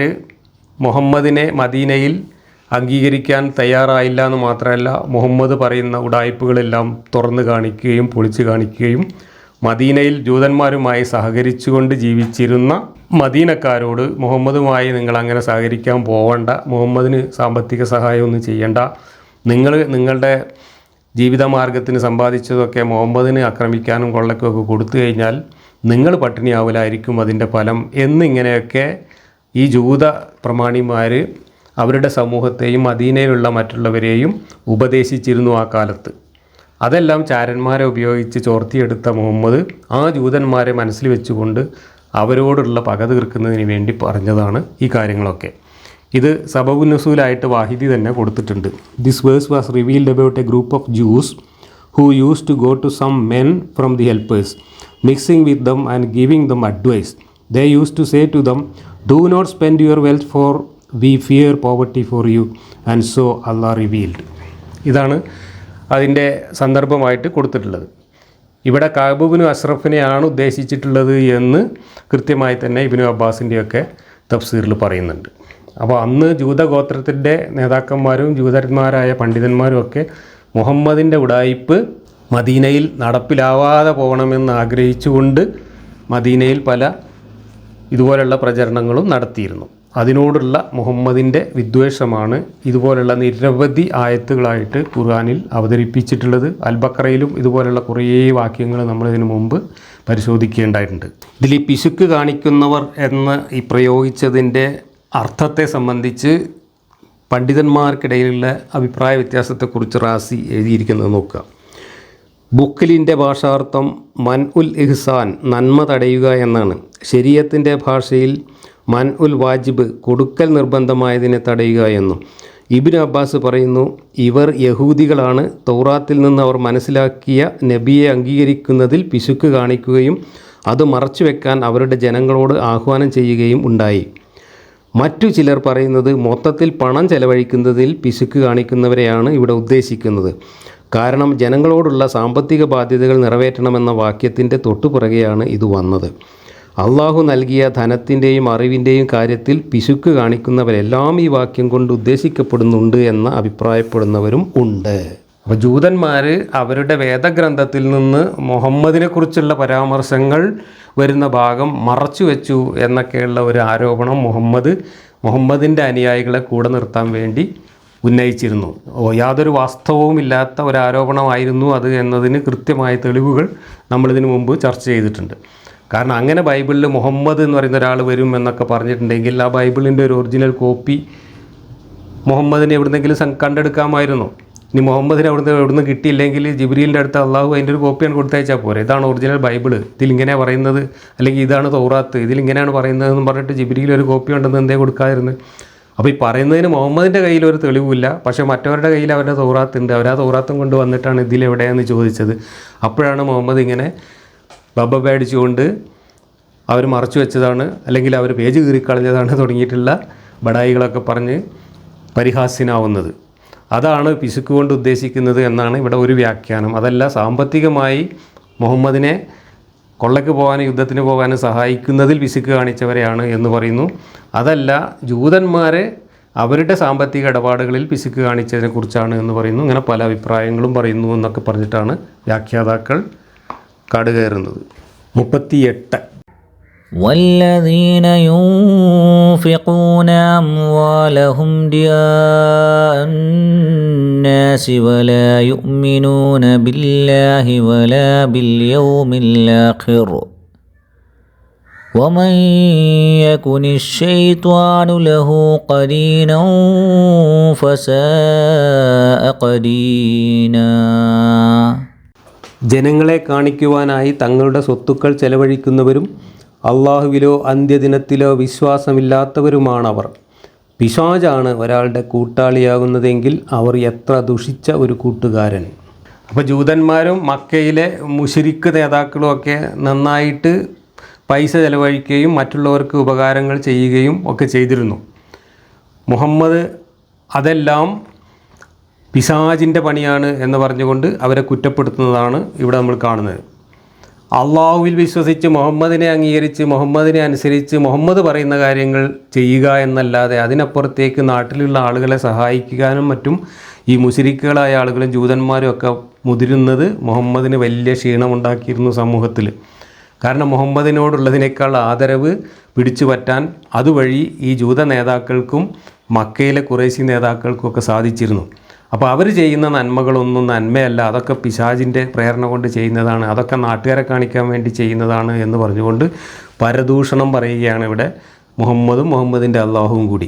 മുഹമ്മദിനെ മദീനയിൽ അംഗീകരിക്കാൻ തയ്യാറായില്ല എന്ന് മാത്രമല്ല, മുഹമ്മദ് പറയുന്ന ഉഡായിപ്പുകളെല്ലാം തുറന്നു കാണിക്കുകയും പൊളിച്ചു കാണിക്കുകയും മദീനയിൽ ജൂതന്മാരുമായി സഹകരിച്ചുകൊണ്ട് ജീവിച്ചിരുന്ന മദീനക്കാരോട് മുഹമ്മദുമായി നിങ്ങൾ അങ്ങനെ സഹകരിക്കാൻ പോവണ്ട, മുഹമ്മദിന് സാമ്പത്തിക സഹായമൊന്നും ചെയ്യണ്ട, നിങ്ങളുടെ ജീവിതമാർഗത്തിന് സമ്പാദിച്ചതൊക്കെ മുഹമ്മദിന് ആക്രമിക്കാനും കൊള്ളയ്ക്കൊക്കെ കൊടുത്തു കഴിഞ്ഞാൽ നിങ്ങൾ പട്ടിണിയാവലായിരിക്കും അതിൻ്റെ ഫലം എന്നിങ്ങനെയൊക്കെ ഈ ജൂത പ്രമാണിമാർ അവരുടെ സമൂഹത്തെയും മദീനയിലുള്ള മറ്റുള്ളവരെയും ഉപദേശിച്ചിരുന്നു ആ കാലത്ത്. അതെല്ലാം ചാരന്മാരെ ഉപയോഗിച്ച് ചോർത്തിയെടുത്ത മുഹമ്മദ് ആ ജൂതന്മാരെ മനസ്സിൽ വെച്ചുകൊണ്ട് അവരോടുള്ള പക തീർക്കുന്നതിന് വേണ്ടി പറഞ്ഞതാണ് ഈ കാര്യങ്ങളൊക്കെ. ഇത് സബബുൻ നുസൂലായിട്ട് വാഹിദി തന്നെ കൊടുത്തിട്ടുണ്ട്. This verse was revealed about a group of Jews who used to go to some men from the helpers, mixing with them and giving them advice. They used to say to them, "Do not spend your wealth, for we fear poverty for you." And so Allah revealed. ഇതാണ് അതിൻ്റെ സന്ദർഭമായിട്ട് കൊടുത്തിട്ടുള്ളത്. ഇവിടെ കഅബ് ഇബ്നു അഷ്റഫിനെയാണ് ഉദ്ദേശിച്ചിട്ടുള്ളത് എന്ന് കൃത്യമായി തന്നെ ഇബ്നു അബ്ബാസിൻ്റെയൊക്കെ തഫ്സീറിൽ പറയുന്നുണ്ട്. അപ്പോൾ അന്ന് ജൂതഗോത്രത്തിൻ്റെ നേതാക്കന്മാരും ജൂതന്മാരായ പണ്ഡിതന്മാരും ഒക്കെ മുഹമ്മദിൻ്റെ ഉഡായിപ്പ് മദീനയിൽ നടപ്പിലാവാതെ പോകണമെന്ന് ആഗ്രഹിച്ചുകൊണ്ട് മദീനയിൽ പല ഇതുപോലുള്ള പ്രചരണങ്ങളും നടത്തിയിരുന്നു. അതിനോടുള്ള മുഹമ്മദിൻ്റെ വിദ്വേഷമാണ് ഇതുപോലുള്ള നിരവധി ആയത്തുകളായിട്ട് ഖുർആനിൽ അവതരിപ്പിച്ചിട്ടുള്ളത്. അൽ ബഖറയിലും ഇതുപോലുള്ള കുറേ വാക്യങ്ങൾ നമ്മളിതിനു മുമ്പ് പരിശോധിക്കേണ്ടതായിട്ടുണ്ട്. ഇതിൽ ഈ പിശുക്ക് കാണിക്കുന്നവർ എന്ന് ഈ പ്രയോഗിച്ചതിൻ്റെ അർത്ഥത്തെ സംബന്ധിച്ച് പണ്ഡിതന്മാർക്കിടയിലുള്ള അഭിപ്രായ വ്യത്യാസത്തെക്കുറിച്ച് റാസി എഴുതിയിരിക്കുന്നത് നോക്കുക. ബുഖ്ലിൻ്റെ ഭാഷാർത്ഥം മൻ ഉൽ ഇഹ്സാൻ, നന്മ തടയുക എന്നാണ്. ശരീഅത്തിൻ്റെ ഭാഷയിൽ മൻ ഉൽ വാജിബ്, കൊടുക്കൽ നിർബന്ധമായതിനെ തടയുക എന്നും. ഇബ്നു അബ്ബാസ് പറയുന്നു, ഇവർ യഹൂദികളാണ്. തൗറാത്തിൽ നിന്ന് അവർ മനസ്സിലാക്കിയ നബിയെ അംഗീകരിക്കുന്നതിൽ പിശുക്ക് കാണിക്കുകയും അത് മറച്ചുവെക്കാൻ അവരുടെ ജനങ്ങളോട് ആഹ്വാനം ചെയ്യുകയും ഉണ്ടായി. മറ്റു ചിലർ പറയുന്നത് മൊത്തത്തിൽ പണം ചെലവഴിക്കുന്നതിൽ പിശുക്ക് കാണിക്കുന്നവരെയാണ് ഇവിടെ ഉദ്ദേശിക്കുന്നത്. കാരണം ജനങ്ങളോടുള്ള സാമ്പത്തിക ബാധ്യതകൾ നിറവേറ്റണമെന്ന വാക്യത്തിൻ്റെ തൊട്ടുപുറകെയാണ് ഇത് വന്നത്. അള്ളാഹു നൽകിയ ധനത്തിൻ്റെയും അറിവിൻ്റെയും കാര്യത്തിൽ പിശുക്ക് കാണിക്കുന്നവരെല്ലാം ഈ വാക്യം കൊണ്ട് ഉദ്ദേശിക്കപ്പെടുന്നുണ്ട് എന്ന് അഭിപ്രായപ്പെടുന്നവരും ഉണ്ട്. അപ്പോൾ ജൂതന്മാർ അവരുടെ വേദഗ്രന്ഥത്തിൽ നിന്ന് മുഹമ്മദിനെ കുറിച്ചുള്ള പരാമർശങ്ങൾ വരുന്ന ഭാഗം മറച്ചു വെച്ചു എന്നൊക്കെയുള്ള ഒരു ആരോപണം മുഹമ്മദിൻ്റെ അനുയായികളെ കൂടെ നിർത്താൻ വേണ്ടി ഉന്നയിച്ചിരുന്നു. യാതൊരു വാസ്തവവുമില്ലാത്ത ഒരു ആരോപണമായിരുന്നു അത് എന്നതിന് കൃത്യമായ തെളിവുകൾ നമ്മളിതിനു മുമ്പ് ചർച്ച ചെയ്തിട്ടുണ്ട്. കാരണം അങ്ങനെ ബൈബിളിൽ മുഹമ്മദ് എന്ന് പറയുന്ന ഒരാൾ വരും എന്നൊക്കെ പറഞ്ഞിട്ടുണ്ടെങ്കിൽ ആ ബൈബിളിൻ്റെ ഒരു ഒറിജിനൽ കോപ്പി മുഹമ്മദിനെ എവിടുന്നെങ്കിലും കണ്ടെടുക്കാമായിരുന്നു. ഇനി മുഹമ്മദിനെ എവിടുന്ന് കിട്ടിയില്ലെങ്കിൽ ജിബ്രീലിൻ്റെ അടുത്ത് അള്ളാഹു അതിൻ്റെ ഒരു കോപ്പിയാണ് കൊടുത്തയച്ചാൽ പോരെ. ഇതാണ് ഒറിജിനൽ ബൈബിള്, ഇതിലിങ്ങനെ പറയുന്നത്, അല്ലെങ്കിൽ ഇതാണ് തൗറാത്ത്, ഇതിലിങ്ങനെയാണ് പറയുന്നതെന്ന് പറഞ്ഞിട്ട് ജിബ്രീൽ ഒരു കോപ്പി ഉണ്ടെന്ന് എന്തേ കൊടുക്കാതിരുന്നത്? അപ്പോൾ ഈ പറയുന്നതിന് മുഹമ്മദിൻ്റെ കയ്യിൽ ഒരു തെളിവില്ല, പക്ഷേ മറ്റവരുടെ കയ്യിൽ അവരുടെ തൗറാത്ത് ഉണ്ട്. അവർ ആ തൗറാത്തും കൊണ്ട് വന്നിട്ടാണ് ഇതിലെവിടെയാണെന്ന് ചോദിച്ചത്. അപ്പോഴാണ് മുഹമ്മദ് ഇങ്ങനെ ബബ്ബടിച്ചുകൊണ്ട് അവർ മറച്ചു വെച്ചതാണ്, അല്ലെങ്കിൽ അവർ പേജ് കീറിക്കളഞ്ഞതാണ് തുടങ്ങിയിട്ടുള്ള ബടായികളൊക്കെ പറഞ്ഞ് പരിഹാസ്യനാവുന്നത്. അതാണ് പിശുക്ക് കൊണ്ട് ഉദ്ദേശിക്കുന്നത് എന്നാണ് ഇവിടെ ഒരു വ്യാഖ്യാനം. അതല്ല സാമ്പത്തികമായി മുഹമ്മദിനെ കൊള്ളയ്ക്ക് പോകാനും യുദ്ധത്തിന് പോകാനും സഹായിക്കുന്നതിൽ പിശുക്ക് കാണിച്ചവരെയാണ് എന്ന് പറയുന്നു. അതല്ല ജൂതന്മാരെ അവരുടെ സാമ്പത്തിക ഇടപാടുകളിൽ പിശുക്ക് കാണിച്ചതിനെക്കുറിച്ചാണ് എന്ന് പറയുന്നു. ഇങ്ങനെ പല അഭിപ്രായങ്ങളും പറയുന്നു എന്നൊക്കെ പറഞ്ഞിട്ടാണ് വ്യാഖ്യാതാക്കൾ കടുകയറുന്നത്. 38 والذين ينفقون أموالهم رئاء الناس ولا يؤمنون بالله ولا باليوم الآخر ومن يكن الشيطان له قرينا فساء قرينا. ജനങ്ങളെ കാണിക്കുവാനായി തങ്ങളുടെ സ്വത്തുക്കൾ ചെലവഴിക്കുന്നവരും അള്ളാഹുവിലോ അന്ത്യദിനത്തിലോ വിശ്വാസമില്ലാത്തവരുമാണവർ. പിശാചാണ് ഒരാളുടെ കൂട്ടാളിയാകുന്നതെങ്കിൽ അവർ എത്ര ദുഷിച്ച ഒരു കൂട്ടുകാരൻ. അപ്പോൾ ജൂതന്മാരും മക്കയിലെ മുശ്രിക്ക് നേതാക്കളും ഒക്കെ നന്നായിട്ട് പൈസ ചെലവഴിക്കുകയും മറ്റുള്ളവർക്ക് ഉപകാരങ്ങൾ ചെയ്യുകയും ഒക്കെ ചെയ്തിരുന്നു. മുഹമ്മദ് അതെല്ലാം പിശാചിൻ്റെ പണിയാണ് എന്ന് പറഞ്ഞുകൊണ്ട് അവരെ കുറ്റപ്പെടുത്തുന്നതാണ് ഇവിടെ നമ്മൾ കാണുന്നത്. അള്ളാഹുവിൽ വിശ്വസിച്ച് മുഹമ്മദിനെ അംഗീകരിച്ച് മുഹമ്മദിനെ അനുസരിച്ച് മുഹമ്മദ് പറയുന്ന കാര്യങ്ങൾ ചെയ്യുക എന്നല്ലാതെ അതിനപ്പുറത്തേക്ക് നാട്ടിലുള്ള ആളുകളെ സഹായിക്കാനും മറ്റും ഈ മുശ്രിക്കുകളായ ആളുകളും ജൂതന്മാരും ഒക്കെ മുതിരുന്നത് മുഹമ്മദിന് വലിയ ക്ഷീണമുണ്ടാക്കിയിരുന്നു സമൂഹത്തിൽ. കാരണം മുഹമ്മദിനോടുള്ളതിനേക്കാൾ ആദരവ് പിടിച്ചു പറ്റാൻ അതുവഴി ഈ ജൂത നേതാക്കൾക്കും മക്കയിലെ ഖുറൈശി നേതാക്കൾക്കൊക്കെ സാധിച്ചിരുന്നു. അപ്പോൾ അവർ ചെയ്യുന്ന നന്മകളൊന്നും നന്മയല്ല, അതൊക്കെ പിശാചിൻ്റെ പ്രേരണ കൊണ്ട് ചെയ്യുന്നതാണ്, അതൊക്കെ നാട്ടുകാരെ കാണിക്കാൻ വേണ്ടി ചെയ്യുന്നതാണ് എന്ന് പറഞ്ഞുകൊണ്ട് പരദൂഷണം പറയുകയാണ് ഇവിടെ മുഹമ്മദും മുഹമ്മദിൻ്റെ അള്ളാഹുവും കൂടി.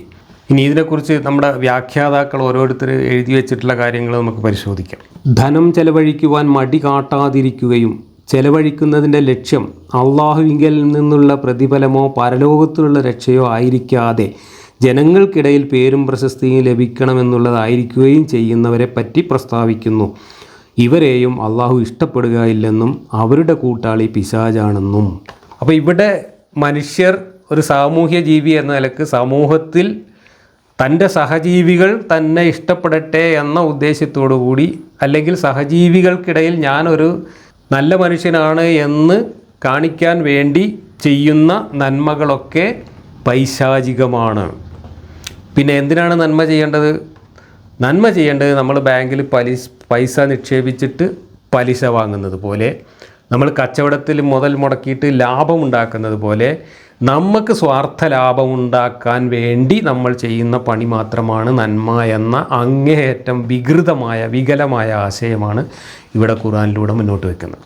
ഇനി ഇതിനെക്കുറിച്ച് നമ്മുടെ വ്യാഖ്യാതാക്കൾ ഓരോരുത്തർ എഴുതി വെച്ചിട്ടുള്ള കാര്യങ്ങൾ നമുക്ക് പരിശോധിക്കാം. ധനം ചെലവഴിക്കുവാൻ മടി കാട്ടാതിരിക്കുകയും ചെലവഴിക്കുന്നതിൻ്റെ ലക്ഷ്യം അള്ളാഹുവിങ്കൽ നിന്നുള്ള പ്രതിഫലമോ പരലോകത്തിലുള്ള രക്ഷയോ ആയിരിക്കാതെ ജനങ്ങൾക്കിടയിൽ പേരും പ്രശസ്തിയും ലഭിക്കണമെന്നുള്ളതായിരിക്കുകയും ചെയ്യുന്നവരെ പറ്റി പ്രസ്താവിക്കുന്നു. ഇവരെയും അള്ളാഹു ഇഷ്ടപ്പെടുകയില്ലെന്നും അവരുടെ കൂട്ടാളി പിശാചാണെന്നും. അപ്പോൾ ഇവിടെ മനുഷ്യർ ഒരു സാമൂഹ്യ ജീവി എന്ന നിലക്ക് സമൂഹത്തിൽ തൻ്റെ സഹജീവികൾ തന്നെ ഇഷ്ടപ്പെടട്ടെ എന്ന ഉദ്ദേശത്തോടു കൂടി, അല്ലെങ്കിൽ സഹജീവികൾക്കിടയിൽ ഞാനൊരു നല്ല മനുഷ്യനാണ് എന്ന് കാണിക്കാൻ വേണ്ടി ചെയ്യുന്ന നന്മകളൊക്കെ പൈശാചികമാണ്. പിന്നെ എന്തിനാണ് നന്മ ചെയ്യേണ്ടത്? നന്മ ചെയ്യേണ്ടത് നമ്മൾ ബാങ്കിൽ പൈസ നിക്ഷേപിച്ചിട്ട് പലിശ വാങ്ങുന്നത് പോലെ, നമ്മൾ കച്ചവടത്തിൽ മുതൽ മുടക്കിയിട്ട് ലാഭം ഉണ്ടാക്കുന്നത് പോലെ, നമുക്ക് സ്വാർത്ഥ ലാഭം ഉണ്ടാക്കാൻ വേണ്ടി നമ്മൾ ചെയ്യുന്ന പണി മാത്രമാണ് നന്മ എന്ന അങ്ങേയറ്റം വികലമായ ആശയമാണ് ഇവിടെ ഖുർആനിലൂടെ മുന്നോട്ട് വയ്ക്കുന്നത്.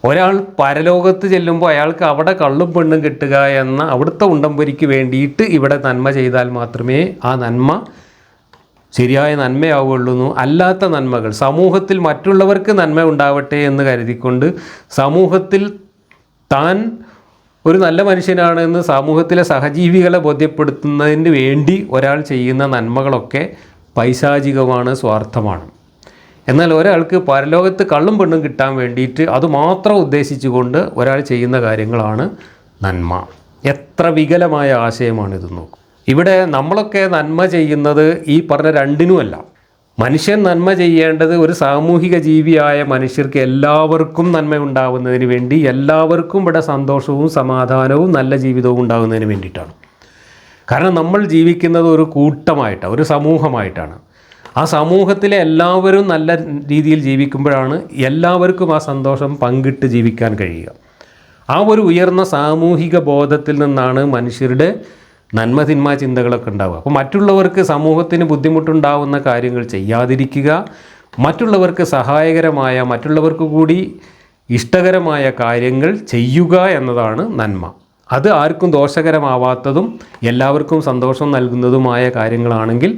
ഒരാൾ പരലോകത്ത് ചെല്ലുമ്പോൾ അയാൾക്ക് അവിടെ കള്ളും പെണ്ണും കിട്ടുക എന്ന അവിടുത്തെ ഉണ്ടംപൊരിക്ക് വേണ്ടിയിട്ട് ഇവിടെ നന്മ ചെയ്താൽ മാത്രമേ ആ നന്മ ശരിയായ നന്മയാവുകയുള്ളൂ. അല്ലാത്ത നന്മകൾ, സമൂഹത്തിൽ മറ്റുള്ളവർക്ക് നന്മ ഉണ്ടാവട്ടെ എന്ന് കരുതിക്കൊണ്ട് സമൂഹത്തിൽ താൻ ഒരു നല്ല മനുഷ്യനാണെന്ന് സമൂഹത്തിലെ സഹജീവികളെ ബോധ്യപ്പെടുത്തുന്നതിന് വേണ്ടി ഒരാൾ ചെയ്യുന്ന നന്മകളൊക്കെ പൈശാചികമാണ്, സ്വാർത്ഥമാണ്. എന്നാൽ ഒരാൾക്ക് പരലോകത്ത് കള്ളും പെണ്ണും കിട്ടാൻ വേണ്ടിയിട്ട് അതുമാത്രം ഉദ്ദേശിച്ചുകൊണ്ട് ഒരാൾ ചെയ്യുന്ന കാര്യങ്ങളാണ് നന്മ. എത്ര വികലമായ ആശയമാണിത് നോക്കും. ഇവിടെ നമ്മളൊക്കെ നന്മ ചെയ്യുന്നത് ഈ പറഞ്ഞ രണ്ടിനുമല്ല. മനുഷ്യൻ നന്മ ചെയ്യേണ്ടത് ഒരു സാമൂഹിക ജീവിയായ മനുഷ്യർക്ക് എല്ലാവർക്കും നന്മ ഉണ്ടാകുന്നതിന് വേണ്ടി, എല്ലാവർക്കും ഇവിടെ സന്തോഷവും സമാധാനവും നല്ല ജീവിതവും ഉണ്ടാകുന്നതിന് വേണ്ടിയിട്ടാണ്. കാരണം നമ്മൾ ജീവിക്കുന്നത് ഒരു കൂട്ടമായിട്ടാണ്, ഒരു സമൂഹമായിട്ടാണ്. ആ സമൂഹത്തിലെ എല്ലാവരും നല്ല രീതിയിൽ ജീവിക്കുമ്പോഴാണ് എല്ലാവർക്കും ആ സന്തോഷം പങ്കിട്ട് ജീവിക്കാൻ കഴിയുക. ആ ഒരു ഉയർന്ന സാമൂഹിക ബോധത്തിൽ നിന്നാണ് മനുഷ്യരുടെ നന്മതിന്മ ചിന്തകളൊക്കെ ഉണ്ടാവുക. അപ്പോൾ മറ്റുള്ളവർക്ക് സമൂഹത്തിന് ബുദ്ധിമുട്ടുണ്ടാവുന്ന കാര്യങ്ങൾ ചെയ്യാതിരിക്കുക, മറ്റുള്ളവർക്ക് സഹായകരമായ, മറ്റുള്ളവർക്ക് കൂടി ഇഷ്ടകരമായ കാര്യങ്ങൾ ചെയ്യുക എന്നതാണ് നന്മ. അത് ആർക്കും ദോഷകരമാവാത്തതും എല്ലാവർക്കും സന്തോഷം നൽകുന്നതുമായ കാര്യങ്ങളാണെങ്കിൽ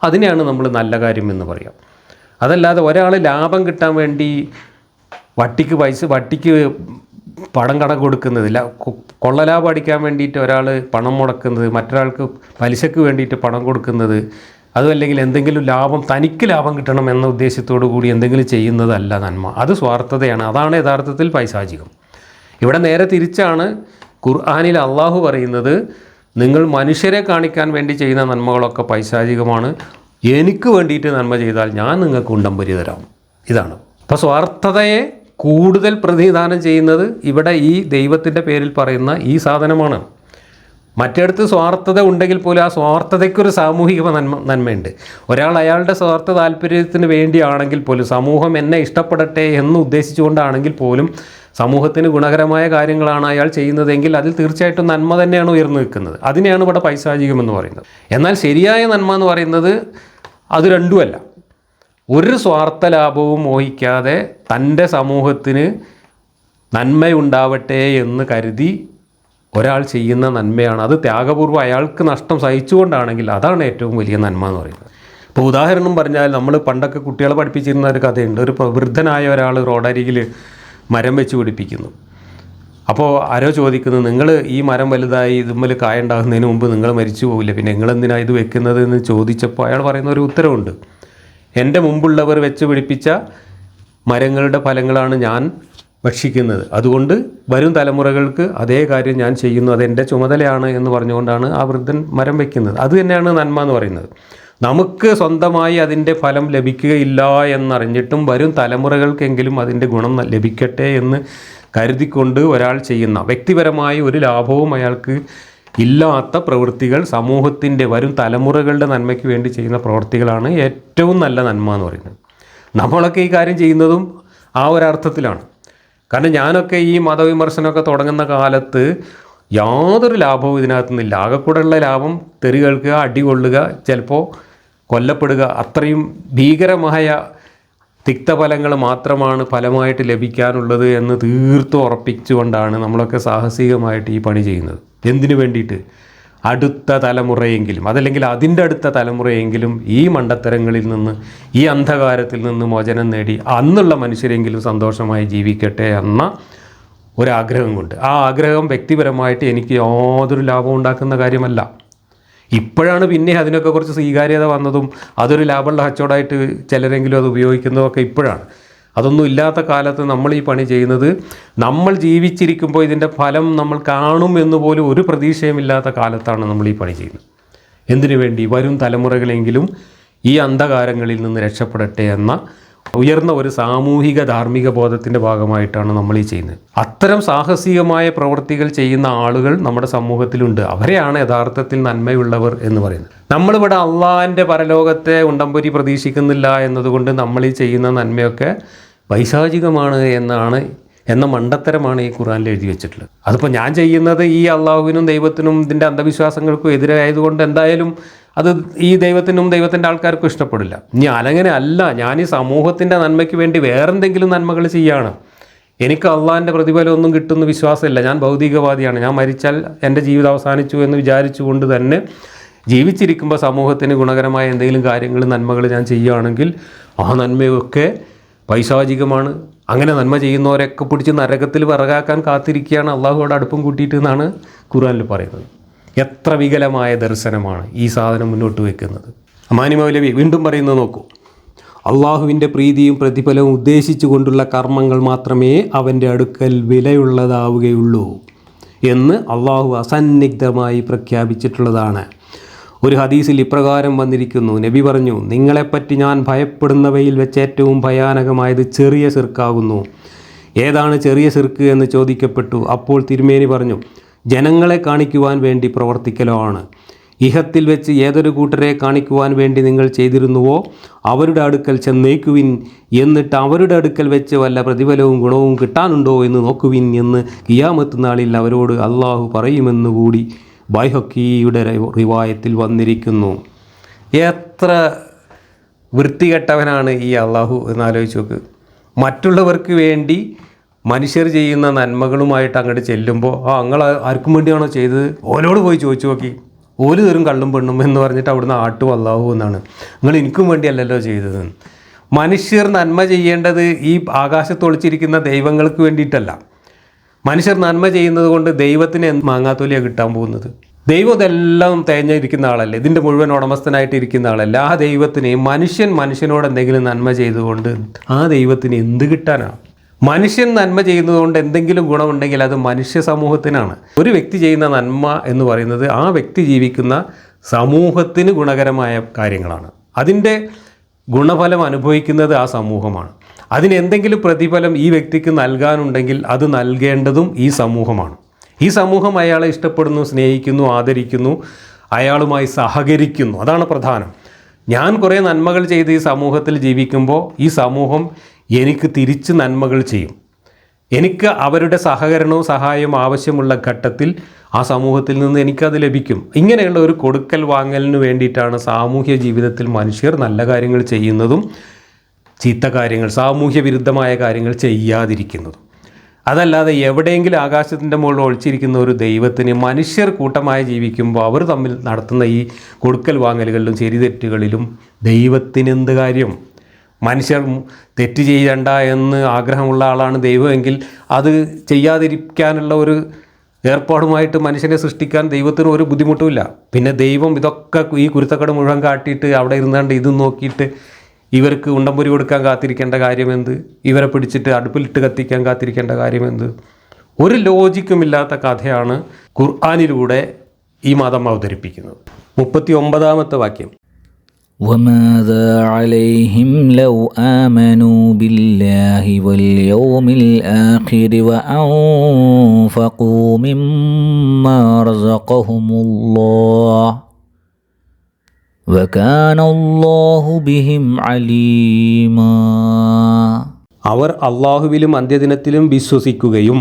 അതിനെയാണ് നമ്മൾ നല്ല കാര്യം എന്ന് പറയാം. അതല്ലാതെ ഒരാൾ ലാഭം കിട്ടാൻ വേണ്ടി വട്ടിക്ക് പണം കട കൊടുക്കുന്നതില്ല, കൊള്ളലാഭം അടിക്കാൻ വേണ്ടിയിട്ട് ഒരാൾ പണം മുടക്കുന്നത്, മറ്റൊരാൾക്ക് പലിശക്ക് വേണ്ടിയിട്ട് പണം കൊടുക്കുന്നത്, അതുമല്ലെങ്കിൽ എന്തെങ്കിലും തനിക്ക് ലാഭം കിട്ടണം എന്ന ഉദ്ദേശത്തോടു കൂടി എന്തെങ്കിലും ചെയ്യുന്നതല്ല നന്മ. അത് സ്വാർത്ഥതയാണ്. അതാണ് യഥാർത്ഥത്തിൽ പൈശാചികം. ഇവിടെ നേരെ തിരിച്ചാണ് ഖുർആനിൽ അള്ളാഹു പറയുന്നത്, നിങ്ങൾ മനുഷ്യരെ കാണിക്കാൻ വേണ്ടി ചെയ്യുന്ന നന്മകളൊക്കെ പൈശാചികമാണ്, എനിക്ക് വേണ്ടിയിട്ട് നന്മ ചെയ്താൽ ഞാൻ നിങ്ങൾക്ക് ഉണ്ടംപൊരി തരാം. ഇതാണ്. അപ്പോൾ സ്വാർത്ഥതയെ കൂടുതൽ പ്രതിനിധാനം ചെയ്യുന്നത് ഇവിടെ ഈ ദൈവത്തിൻ്റെ പേരിൽ പറയുന്ന ഈ സാധനമാണ്. മറ്റിടത്ത് സ്വാർത്ഥത ഉണ്ടെങ്കിൽ പോലും ആ സ്വാർത്ഥതയ്ക്കൊരു സാമൂഹിക നന്മയുണ്ട്. ഒരാൾ അയാളുടെ സ്വാർത്ഥ താല്പര്യത്തിന് വേണ്ടിയാണെങ്കിൽ പോലും, സമൂഹം എന്നെ ഇഷ്ടപ്പെടട്ടെ എന്ന് ഉദ്ദേശിച്ചുകൊണ്ടാണെങ്കിൽ പോലും സമൂഹത്തിന് ഗുണകരമായ കാര്യങ്ങളാണ് അയാൾ ചെയ്യുന്നതെങ്കിൽ അതിൽ തീർച്ചയായിട്ടും നന്മ തന്നെയാണ് ഉയർന്നു നിൽക്കുന്നത്. അതിനെയാണ് ഇവിടെ പൈശാചികം എന്ന് പറയുന്നത്. എന്നാൽ ശരിയായ നന്മ എന്ന് പറയുന്നത് അത് രണ്ടുമല്ല. ഒരു സ്വാർത്ഥ ലാഭവും മോഹിക്കാതെ തൻ്റെ സമൂഹത്തിന് നന്മയുണ്ടാവട്ടെ എന്ന് കരുതി ഒരാൾ ചെയ്യുന്ന നന്മയാണ്. അത് ത്യാഗപൂർവ്വം അയാൾക്ക് നഷ്ടം സഹിച്ചുകൊണ്ടാണെങ്കിൽ അതാണ് ഏറ്റവും വലിയ നന്മ എന്ന് പറയുന്നത്. ഇപ്പോൾ ഉദാഹരണം പറഞ്ഞാൽ, നമ്മൾ പണ്ടൊക്കെ കുട്ടികളെ പഠിപ്പിച്ചിരുന്ന ഒരു കഥയുണ്ട്. ഒരു വൃദ്ധനായ ഒരാൾ റോഡരികിൽ മരം വെച്ച് പിടിപ്പിക്കുന്നു. അപ്പോൾ ആരോ ചോദിക്കുന്നു, നിങ്ങൾ ഈ മരം വലുതായി ഇതുമ്മൽ കായ ഉണ്ടാകുന്നതിന് മുമ്പ് നിങ്ങൾ മരിച്ചു പോകില്ല, പിന്നെ നിങ്ങളെന്തിനാണ് ഇത് വെക്കുന്നത് എന്ന് ചോദിച്ചപ്പോൾ അയാൾ പറയുന്ന ഒരു ഉത്തരവുണ്ട്, എൻ്റെ മുമ്പുള്ളവർ വെച്ച് പിടിപ്പിച്ച മരങ്ങളുടെ ഫലങ്ങളാണ് ഞാൻ ഭക്ഷിക്കുന്നത്, അതുകൊണ്ട് വരും തലമുറകൾക്ക് അതേ കാര്യം ഞാൻ ചെയ്യുന്നു, അതെൻ്റെ ചുമതലയാണ് എന്ന് പറഞ്ഞുകൊണ്ടാണ് ആ വൃദ്ധൻ മരം വയ്ക്കുന്നത്. അത് തന്നെയാണ് നന്മ എന്ന് പറയുന്നത്. നമുക്ക് സ്വന്തമായി അതിൻ്റെ ഫലം ലഭിക്കുകയില്ല എന്നറിഞ്ഞിട്ടും വരും തലമുറകൾക്കെങ്കിലും അതിൻ്റെ ഗുണം ലഭിക്കട്ടെ എന്ന് കരുതിക്കൊണ്ട് ഒരാൾ ചെയ്യുന്ന വ്യക്തിപരമായി ഒരു ലാഭവും അയാൾക്ക് ഇല്ലാത്ത പ്രവൃത്തികൾ, സമൂഹത്തിൻ്റെ വരും തലമുറകളുടെ നന്മയ്ക്ക് വേണ്ടി ചെയ്യുന്ന പ്രവൃത്തികളാണ് ഏറ്റവും നല്ല നന്മ എന്ന് പറയുന്നത്. നമ്മളൊക്കെ ഈ കാര്യം ചെയ്യുന്നതും ആ ഒരർത്ഥത്തിലാണ്. കാരണം ഞാനൊക്കെ ഈ മതവിമർശനമൊക്കെ തുടങ്ങുന്ന കാലത്ത് യാതൊരു ലാഭവും ഇതിനകത്തു നിന്നില്ല. ആകെക്കൂടെയുള്ള ലാഭം തെറി കേൾക്കുക, അടി കൊള്ളുക, ചിലപ്പോൾ കൊല്ലപ്പെടുക, അത്രയും ഭീകരമായ തിക്തഫലങ്ങൾ മാത്രമാണ് ഫലമായിട്ട് ലഭിക്കാനുള്ളത് എന്ന് തീർത്തും ഉറപ്പിച്ചുകൊണ്ടാണ് നമ്മളൊക്കെ സാഹസികമായിട്ട് ഈ പണി ചെയ്യുന്നത്. എന്തിനു വേണ്ടിയിട്ട്? അടുത്ത തലമുറയെങ്കിലും, അതല്ലെങ്കിൽ അതിൻ്റെ അടുത്ത തലമുറയെങ്കിലും ഈ മണ്ടത്തരങ്ങളിൽ നിന്ന്, ഈ അന്ധകാരത്തിൽ നിന്ന് മോചനം നേടി അന്നുള്ള മനുഷ്യരെങ്കിലും സന്തോഷമായി ജീവിക്കട്ടെ എന്ന ഒരാഗ്രഹം കൊണ്ട്. ആ ആഗ്രഹം വ്യക്തിപരമായിട്ട് എനിക്ക് യാതൊരു ലാഭം ഉണ്ടാക്കുന്ന കാര്യമല്ല. ഇപ്പോഴാണ് പിന്നെ അതിനൊക്കെ കുറച്ച് സ്വീകാര്യത വന്നതും അതൊരു ലാഭമുള്ള കച്ചവടമായിട്ട് ചിലരെങ്കിലും അത് ഉപയോഗിക്കുന്നതൊക്കെ ഇപ്പോഴാണ്. അതൊന്നും ഇല്ലാത്ത കാലത്ത് നമ്മൾ ഈ പണി ചെയ്യുന്നത്, നമ്മൾ ജീവിച്ചിരിക്കുമ്പോൾ ഇതിൻ്റെ ഫലം നമ്മൾ കാണും എന്ന് പോലും ഒരു പ്രതീക്ഷയുമില്ലാത്ത കാലത്താണ് നമ്മൾ ഈ പണി ചെയ്യുന്നത്. എന്തിനു വേണ്ടി? വരും തലമുറകളെങ്കിലും ഈ അന്ധകാരങ്ങളിൽ നിന്ന് രക്ഷപ്പെടട്ടെ എന്ന ഉയർന്ന ഒരു സാമൂഹിക ധാർമ്മിക ബോധത്തിൻ്റെ ഭാഗമായിട്ടാണ് നമ്മൾ ഈ ചെയ്യുന്നത്. അത്തരം സാഹസികമായ പ്രവൃത്തികൾ ചെയ്യുന്ന ആളുകൾ നമ്മുടെ സമൂഹത്തിലുണ്ട്. അവരെയാണ് യഥാർത്ഥത്തിൽ നന്മയുള്ളവർ എന്ന് പറയുന്നത്. നമ്മളിവിടെ അള്ളാഹിൻ്റെ പരലോകത്തെ ഉണ്ടംപൊരി പ്രതീക്ഷിക്കുന്നില്ല എന്നതുകൊണ്ട് നമ്മൾ ഈ ചെയ്യുന്ന നന്മയൊക്കെ പൈശാചികമാണ് എന്ന മണ്ടത്തരമാണ് ഈ ഖുർആനിൽ എഴുതി വെച്ചിട്ടുള്ളത്. അതിപ്പോൾ ഞാൻ ചെയ്യുന്നത് ഈ അള്ളാഹുവിനും ദൈവത്തിനും ഇതിൻ്റെ അന്ധവിശ്വാസങ്ങൾക്കും എതിരായതുകൊണ്ട് എന്തായാലും അത് ഈ ദൈവത്തിനും ദൈവത്തിൻ്റെ ആൾക്കാർക്കും ഇഷ്ടപ്പെടില്ല. ഇനി അങ്ങനെ അല്ല, ഞാൻ ഈ സമൂഹത്തിൻ്റെ നന്മയ്ക്ക് വേണ്ടി വേറെന്തെങ്കിലും നന്മകൾ ചെയ്യുകയാണ്, എനിക്ക് അള്ളാഹിൻ്റെ പ്രതിഫലമൊന്നും കിട്ടുന്ന വിശ്വാസമില്ല, ഞാൻ ഭൗതികവാദിയാണ്, ഞാൻ മരിച്ചാൽ എൻ്റെ ജീവിതം അവസാനിച്ചു എന്ന് വിചാരിച്ചുകൊണ്ട് തന്നെ ജീവിച്ചിരിക്കുമ്പോൾ സമൂഹത്തിന് ഗുണകരമായ എന്തെങ്കിലും കാര്യങ്ങൾ, നന്മകൾ ഞാൻ ചെയ്യുകയാണെങ്കിൽ ആ നന്മയൊക്കെ പൈശാചികമാണ്. അങ്ങനെ നന്മ ചെയ്യുന്നവരൊക്കെ പിടിച്ച് നരകത്തിൽ വിറകാക്കാൻ കാത്തിരിക്കുകയാണ് അള്ളാഹുവോട് അടുപ്പം കൂട്ടിയിട്ട് എന്നാണ് ഖുർആനിൽ പറയുന്നത്. എത്ര വികലമായ ദർശനമാണ് ഈ സാധനം മുന്നോട്ട് വയ്ക്കുന്നത്. അമാനി മൗലവി വീണ്ടും പറയുന്നത് നോക്കൂ, അള്ളാഹുവിൻ്റെ പ്രീതിയും പ്രതിഫലവും ഉദ്ദേശിച്ചു കൊണ്ടുള്ള കർമ്മങ്ങൾ മാത്രമേ അവൻ്റെ അടുക്കൽ വിലയുള്ളതാവുകയുള്ളൂ എന്ന് അള്ളാഹു അസന്നിഗ്ധമായി പ്രഖ്യാപിച്ചിട്ടുള്ളതാണ്. ഒരു ഹദീസിൽ ഇപ്രകാരം വന്നിരിക്കുന്നു, നബി പറഞ്ഞു, നിങ്ങളെപ്പറ്റി ഞാൻ ഭയപ്പെടുന്നവയിൽ വെച്ച് ഏറ്റവും ഭയാനകമായത് ചെറിയ ശിർക്കാകുന്നു. ഏതാണ് ചെറിയ ശിർക്ക് എന്ന് ചോദിക്കപ്പെട്ടു. അപ്പോൾ തിരുമേനി പറഞ്ഞു, ജനങ്ങളെ കാണിക്കുവാൻ വേണ്ടി പ്രവർത്തിക്കലാണ്. ഇഹത്തിൽ വെച്ച് ഏതൊരു കൂട്ടരെ കാണിക്കുവാൻ വേണ്ടി നിങ്ങൾ ചെയ്തിരുന്നുവോ അവരുടെ അടുക്കൽ ചെന്നേക്കുവിൻ, എന്നിട്ട് അവരുടെ അടുക്കൽ വെച്ച് വല്ല പ്രതിഫലവും ഗുണവും കിട്ടാനുണ്ടോ എന്ന് നോക്കുവിൻ എന്ന് ഖിയാമത്ത് നാളിൽ അവരോട് അള്ളാഹു പറയുമെന്നുകൂടി ബൈഹഖിയുടെ റിവായത്തിൽ വന്നിരിക്കുന്നു. എത്ര വൃത്തികെട്ടവനാണ് ഈ അള്ളാഹു എന്നാലോചിച്ച് നോക്ക്. മറ്റുള്ളവർക്ക് വേണ്ടി മനുഷ്യർ ചെയ്യുന്ന നന്മകളുമായിട്ട് അങ്ങോട്ട് ചെല്ലുമ്പോൾ നിങ്ങൾ ആർക്കും വേണ്ടിയാണോ ചെയ്തത് ഓലോട് പോയി ചോദിച്ചു നോക്കി, ഓല് തരും കള്ളും പെണ്ണും എന്ന് പറഞ്ഞിട്ട് അവിടുന്ന് ആട്ടും അള്ളാഹു എന്നാണ്. നിങ്ങൾ എനിക്കും വേണ്ടിയല്ലല്ലോ ചെയ്തത്. മനുഷ്യർ നന്മ ചെയ്യേണ്ടത് ഈ ആകാശത്തൊളിച്ചിരിക്കുന്ന ദൈവങ്ങൾക്ക് വേണ്ടിയിട്ടല്ല. മനുഷ്യർ നന്മ ചെയ്യുന്നത് കൊണ്ട് ദൈവത്തിന് മാങ്ങാത്തൊലിയാണ് കിട്ടാൻ പോകുന്നത്. ദൈവം ഇതെല്ലാം തേഞ്ഞിരിക്കുന്ന ആളല്ലേ, ഇതിൻ്റെ മുഴുവൻ ഉടമസ്ഥനായിട്ട് ഇരിക്കുന്ന ആളല്ലേ. ആ ദൈവത്തിന് മനുഷ്യനോട് എന്തെങ്കിലും നന്മ ചെയ്തുകൊണ്ട് ആ ദൈവത്തിന് എന്ത് കിട്ടാനാണ്? മനുഷ്യൻ നന്മ ചെയ്യുന്നതുകൊണ്ട് എന്തെങ്കിലും ഗുണമുണ്ടെങ്കിൽ അത് മനുഷ്യ സമൂഹത്തിനാണ്. ഒരു വ്യക്തി ചെയ്യുന്ന നന്മ എന്ന് പറയുന്നത് ആ വ്യക്തി ജീവിക്കുന്ന സമൂഹത്തിന് ഗുണകരമായ കാര്യങ്ങളാണ്. അതിൻ്റെ ഗുണഫലം അനുഭവിക്കുന്നത് ആ സമൂഹമാണ്. അതിനെന്തെങ്കിലും പ്രതിഫലം ഈ വ്യക്തിക്ക് നൽകാനുണ്ടെങ്കിൽ അത് നൽകേണ്ടതും ഈ സമൂഹമാണ്. ഈ സമൂഹം അയാളെ ഇഷ്ടപ്പെടുന്നു, സ്നേഹിക്കുന്നു, ആദരിക്കുന്നു, അയാളുമായി സഹകരിക്കുന്നു. അതാണ് പ്രധാനം. ഞാൻ കുറേ നന്മകൾ ചെയ്ത് ഈ സമൂഹത്തിൽ ജീവിക്കുമ്പോൾ ഈ സമൂഹം എനിക്ക് തിരിച്ച് നന്മകൾ ചെയ്യും. എനിക്ക് അവരുടെ സഹകരണവും സഹായവും ആവശ്യമുള്ള ഘട്ടത്തിൽ ആ സമൂഹത്തിൽ നിന്ന് എനിക്കത് ലഭിക്കും. ഇങ്ങനെയുള്ള ഒരു കൊടുക്കൽ വാങ്ങലിന് വേണ്ടിയിട്ടാണ് സാമൂഹ്യ ജീവിതത്തിൽ മനുഷ്യർ നല്ല കാര്യങ്ങൾ ചെയ്യുന്നതും ചീത്ത കാര്യങ്ങൾ, സാമൂഹ്യ വിരുദ്ധമായ കാര്യങ്ങൾ ചെയ്യാതിരിക്കുന്നതും. അതല്ലാതെ എവിടെയെങ്കിലും ആകാശത്തിൻ്റെ മുകളിൽ ഒളിച്ചിരിക്കുന്ന ഒരു ദൈവത്തിന് മനുഷ്യർ കൂട്ടമായി ജീവിക്കുമ്പോൾ അവർ തമ്മിൽ നടത്തുന്ന ഈ കൊടുക്കൽ വാങ്ങലുകളിലും ശരിതെറ്റുകളിലും ദൈവത്തിന് എന്ത് കാര്യം? മനുഷ്യർ തെറ്റ് ചെയ്യണ്ട എന്ന് ആഗ്രഹമുള്ള ആളാണ് ദൈവമെങ്കിൽ അത് ചെയ്യാതിരിക്കാനുള്ള ഒരു ഏർപ്പാടുമായിട്ട് മനുഷ്യനെ സൃഷ്ടിക്കാൻ ദൈവത്തിന് ഒരു ബുദ്ധിമുട്ടുമില്ല. പിന്നെ ദൈവം ഇതൊക്കെ ഈ കുരുത്തക്കട മുഴുവൻ കാട്ടിയിട്ട് അവിടെ ഇരുന്നാണ്ട് ഇതും നോക്കിയിട്ട് ഇവർക്ക് ഉണ്ടംപൊരി കൊടുക്കാൻ കാത്തിരിക്കേണ്ട കാര്യമെന്ത്? ഇവരെ പിടിച്ചിട്ട് അടുപ്പിലിട്ട് കത്തിക്കാൻ കാത്തിരിക്കേണ്ട കാര്യമെന്ത്? ഒരു ലോജിക്കുമില്ലാത്ത കഥയാണ് ഖുർആനിലൂടെ ഈ മതം അവതരിപ്പിക്കുന്നത്. 39-ാമത്തെ വാക്യം, وماذا عليهم لو آمنوا بالله واليوم الآخر وأنفقوا مما رزقهم الله وكان الله بهم عليما. അവർ അള്ളാഹുവിലും അന്ത്യദിനത്തിലും വിശ്വസിക്കുകയും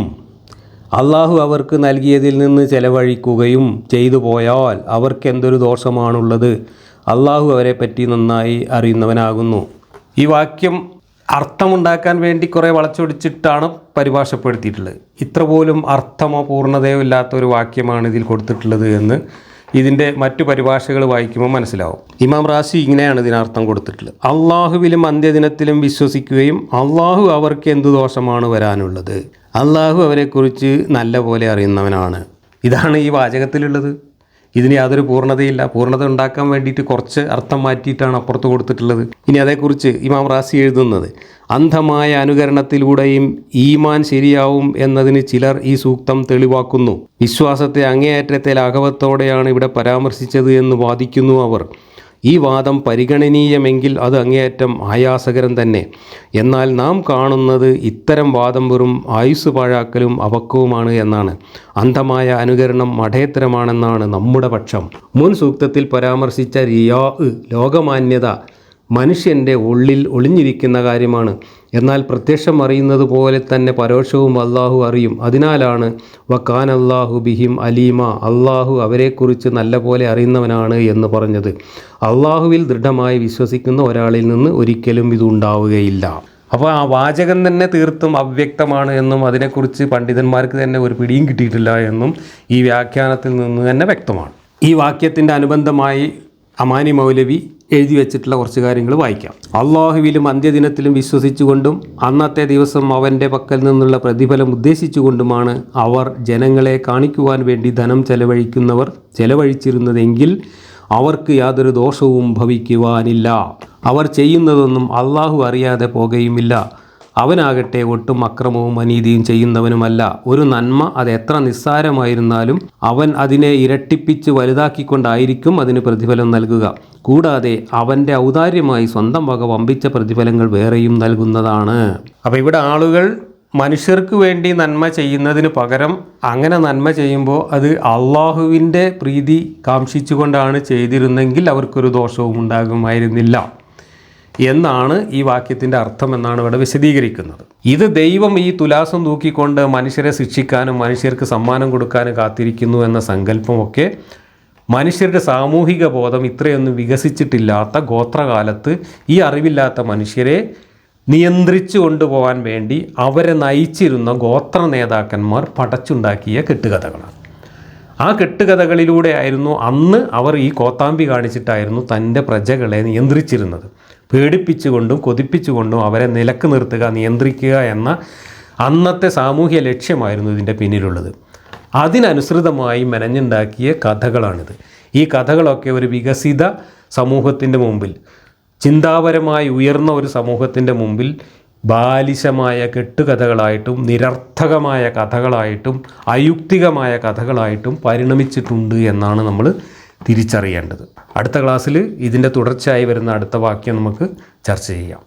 അള്ളാഹു അവർക്ക് നൽകിയതിൽ നിന്ന് ചെലവഴിക്കുകയും ചെയ്തു പോയാൽ അവർക്ക് എന്തൊരു ദോഷമാണുള്ളത്. അള്ളാഹു അവരെ പറ്റി നന്നായി അറിയുന്നവനാകുന്നു. ഈ വാക്യം അർത്ഥമുണ്ടാക്കാൻ വേണ്ടി കുറേ വളച്ചൊടിച്ചിട്ടാണ് പരിഭാഷപ്പെടുത്തിയിട്ടുള്ളത്. ഇത്ര പോലും അർത്ഥമോ പൂർണ്ണതയോ ഇല്ലാത്ത ഒരു വാക്യമാണ് ഇതിൽ കൊടുത്തിട്ടുള്ളത് എന്ന് ഇതിൻ്റെ മറ്റു പരിഭാഷകൾ വായിക്കുമ്പോൾ മനസ്സിലാവും. ഇമാം റാസി ഇങ്ങനെയാണ് ഇതിനർത്ഥം കൊടുത്തിട്ടുള്ളത്: അള്ളാഹുവിലും അന്ത്യദിനത്തിലും വിശ്വസിക്കുകയും അള്ളാഹു അവർക്ക് എന്തു ദോഷമാണ് വരാനുള്ളത്, അള്ളാഹു അവരെക്കുറിച്ച് നല്ല പോലെ അറിയുന്നവനാണ്. ഇതാണ് ഈ വാചകത്തിലുള്ളത്. ഇതിന് യാതൊരു പൂർണ്ണതയില്ല. പൂർണ്ണത ഉണ്ടാക്കാൻ വേണ്ടിയിട്ട് കുറച്ച് അർത്ഥം മാറ്റിയിട്ടാണ് അപ്പുറത്ത് കൊടുത്തിട്ടുള്ളത്. ഇനി അതേക്കുറിച്ച് ഇമാം റാസി എഴുതുന്നത്: അന്ധമായ അനുകരണത്തിലൂടെയും ഈമാൻ ശരിയാവും എന്നതിന് ചിലർ ഈ സൂക്തം തെളിവാക്കുന്നു. വിശ്വാസത്തെ അങ്ങേയറ്റത്തെ ലാഘവത്തോടെയാണ് ഇവിടെ പരാമർശിച്ചത് എന്ന് വാദിക്കുന്നു അവർ. ഈ വാദം പരിഗണനീയമെങ്കിൽ അത് അങ്ങേയറ്റം ആയാസകരം തന്നെ. എന്നാൽ നാം കാണുന്നത് ഇത്തരം വാദം വെറും ആയുസ് പാഴാക്കലും അപക്വവുമാണ് എന്നാണ്. അന്ധമായ അനുകരണം മഠേത്തരമാണെന്നാണ് നമ്മുടെ പക്ഷം. മുൻ സൂക്തത്തിൽ പരാമർശിച്ച റിയാ, ലോകമാന്യത, മനുഷ്യൻ്റെ ഉള്ളിൽ ഒളിഞ്ഞിരിക്കുന്ന കാര്യമാണ്. എന്നാൽ പ്രത്യക്ഷം അറിയുന്നത് പോലെ തന്നെ പരോക്ഷവും അള്ളാഹു അറിയും. അതിനാലാണ് വക്കാൻ അല്ലാഹു ബിഹിം അലീമ, അള്ളാഹു അവരെക്കുറിച്ച് നല്ല പോലെ അറിയുന്നവനാണ് എന്ന് പറഞ്ഞത്. അള്ളാഹുവിൽ ദൃഢമായി വിശ്വസിക്കുന്ന ഒരാളിൽ നിന്ന് ഒരിക്കലും ഇതുണ്ടാവുകയില്ല. അപ്പോൾ ആ വാചകം തന്നെ തീർത്തും അവ്യക്തമാണ് എന്നും അതിനെക്കുറിച്ച് പണ്ഡിതന്മാർക്ക് തന്നെ ഒരു പിടിയും കിട്ടിയിട്ടില്ല എന്നും ഈ വ്യാഖ്യാനത്തിൽ നിന്ന് തന്നെ വ്യക്തമാണ്. ഈ വാക്യത്തിൻ്റെ അനുബന്ധമായി അമാനി മൗലവി എഴുതി വെച്ചിട്ടുള്ള കുറച്ച് കാര്യങ്ങൾ വായിക്കാം. അള്ളാഹുവിലും അന്ത്യദിനത്തിലും വിശ്വസിച്ചുകൊണ്ടും അന്നത്തെ ദിവസം അവൻ്റെ പക്കൽ നിന്നുള്ള പ്രതിഫലം ഉദ്ദേശിച്ചുകൊണ്ടുമാണ് അവർ ജനങ്ങളെ കാണിക്കുവാൻ വേണ്ടി ധനം ചെലവഴിച്ചിരുന്നതെങ്കിൽ അവർക്ക് യാതൊരു ദോഷവും ഭവിക്കുവാനില്ല. അവർ ചെയ്യുന്നതൊന്നും അള്ളാഹു അറിയാതെ പോകുകയുമില്ല. അവനാകട്ടെ ഒട്ടും അക്രമവും അനീതിയും ചെയ്യുന്നവനുമല്ല. ഒരു നന്മ അത് എത്ര നിസ്സാരമായിരുന്നാലും അവൻ അതിനെ ഇരട്ടിപ്പിച്ച് വലുതാക്കിക്കൊണ്ടായിരിക്കും അതിന് പ്രതിഫലം നൽകുക. കൂടാതെ അവൻ്റെ ഔദാര്യമായി സ്വന്തം വക വമ്പിച്ച പ്രതിഫലങ്ങൾ വേറെയും നൽകുന്നതാണ്. അപ്പോൾ ഇവിടെ ആളുകൾ മനുഷ്യർക്ക് വേണ്ടി നന്മ ചെയ്യുന്നതിന് പകരം അങ്ങനെ നന്മ ചെയ്യുമ്പോൾ അത് അള്ളാഹുവിൻ്റെ പ്രീതി കാംക്ഷിച്ചുകൊണ്ടാണ് ചെയ്തിരുന്നെങ്കിൽ അവർക്കൊരു ദോഷവും ഉണ്ടാകുമായിരുന്നില്ല എന്നാണ് ഈ വാക്യത്തിൻ്റെ അർത്ഥം എന്നാണ് ഇവിടെ വിശദീകരിക്കുന്നത്. ഇത് ദൈവം ഈ തുലാസം തൂക്കിക്കൊണ്ട് മനുഷ്യരെ ശിക്ഷിക്കാനും മനുഷ്യർക്ക് സമ്മാനം കൊടുക്കാനും കാത്തിരിക്കുന്നു എന്ന സങ്കല്പമൊക്കെ മനുഷ്യരുടെ സാമൂഹിക ബോധം ഇത്രയൊന്നും വികസിച്ചിട്ടില്ലാത്ത ഗോത്രകാലത്ത് ഈ അറിവില്ലാത്ത മനുഷ്യരെ നിയന്ത്രിച്ചു കൊണ്ടുപോകാൻ വേണ്ടി അവരെ നയിച്ചിരുന്ന ഗോത്ര നേതാക്കന്മാർ പടച്ചുണ്ടാക്കിയ കെട്ടുകഥകളാണ്. ആ കെട്ടുകഥകളിലൂടെ ആയിരുന്നു അന്ന് അവർ ഈ കോത്താമ്പി കാണിച്ചിട്ടായിരുന്നു തൻ്റെ പ്രജകളെ നിയന്ത്രിച്ചിരുന്നത്. പേടിപ്പിച്ചുകൊണ്ടും കൊതിപ്പിച്ചുകൊണ്ടും അവരെ നിലക്ക് നിർത്തുക, നിയന്ത്രിക്കുക എന്ന അന്നത്തെ സാമൂഹ്യ ലക്ഷ്യമായിരുന്നു ഇതിൻ്റെ പിന്നിലുള്ളത്. അതിനനുസൃതമായി മെനഞ്ഞുണ്ടാക്കിയ കഥകളാണിത്. ഈ കഥകളൊക്കെ ഒരു വികസിത സമൂഹത്തിൻ്റെ മുമ്പിൽ, ചിന്താപരമായി ഉയർന്ന ഒരു സമൂഹത്തിൻ്റെ മുമ്പിൽ ബാലിശമായ കെട്ടുകഥകളായിട്ടും നിരർത്ഥകമായ കഥകളായിട്ടും അയുക്തികമായ കഥകളായിട്ടും പരിണമിച്ചിട്ടുണ്ട് എന്നാണ് നമ്മൾ തിരിച്ചറിയേണ്ടത്. അടുത്ത ക്ലാസ്സിൽ ഇതിൻ്റെ തുടർച്ചയായി വരുന്ന അടുത്ത വാക്യം നമുക്ക് ചർച്ച ചെയ്യാം.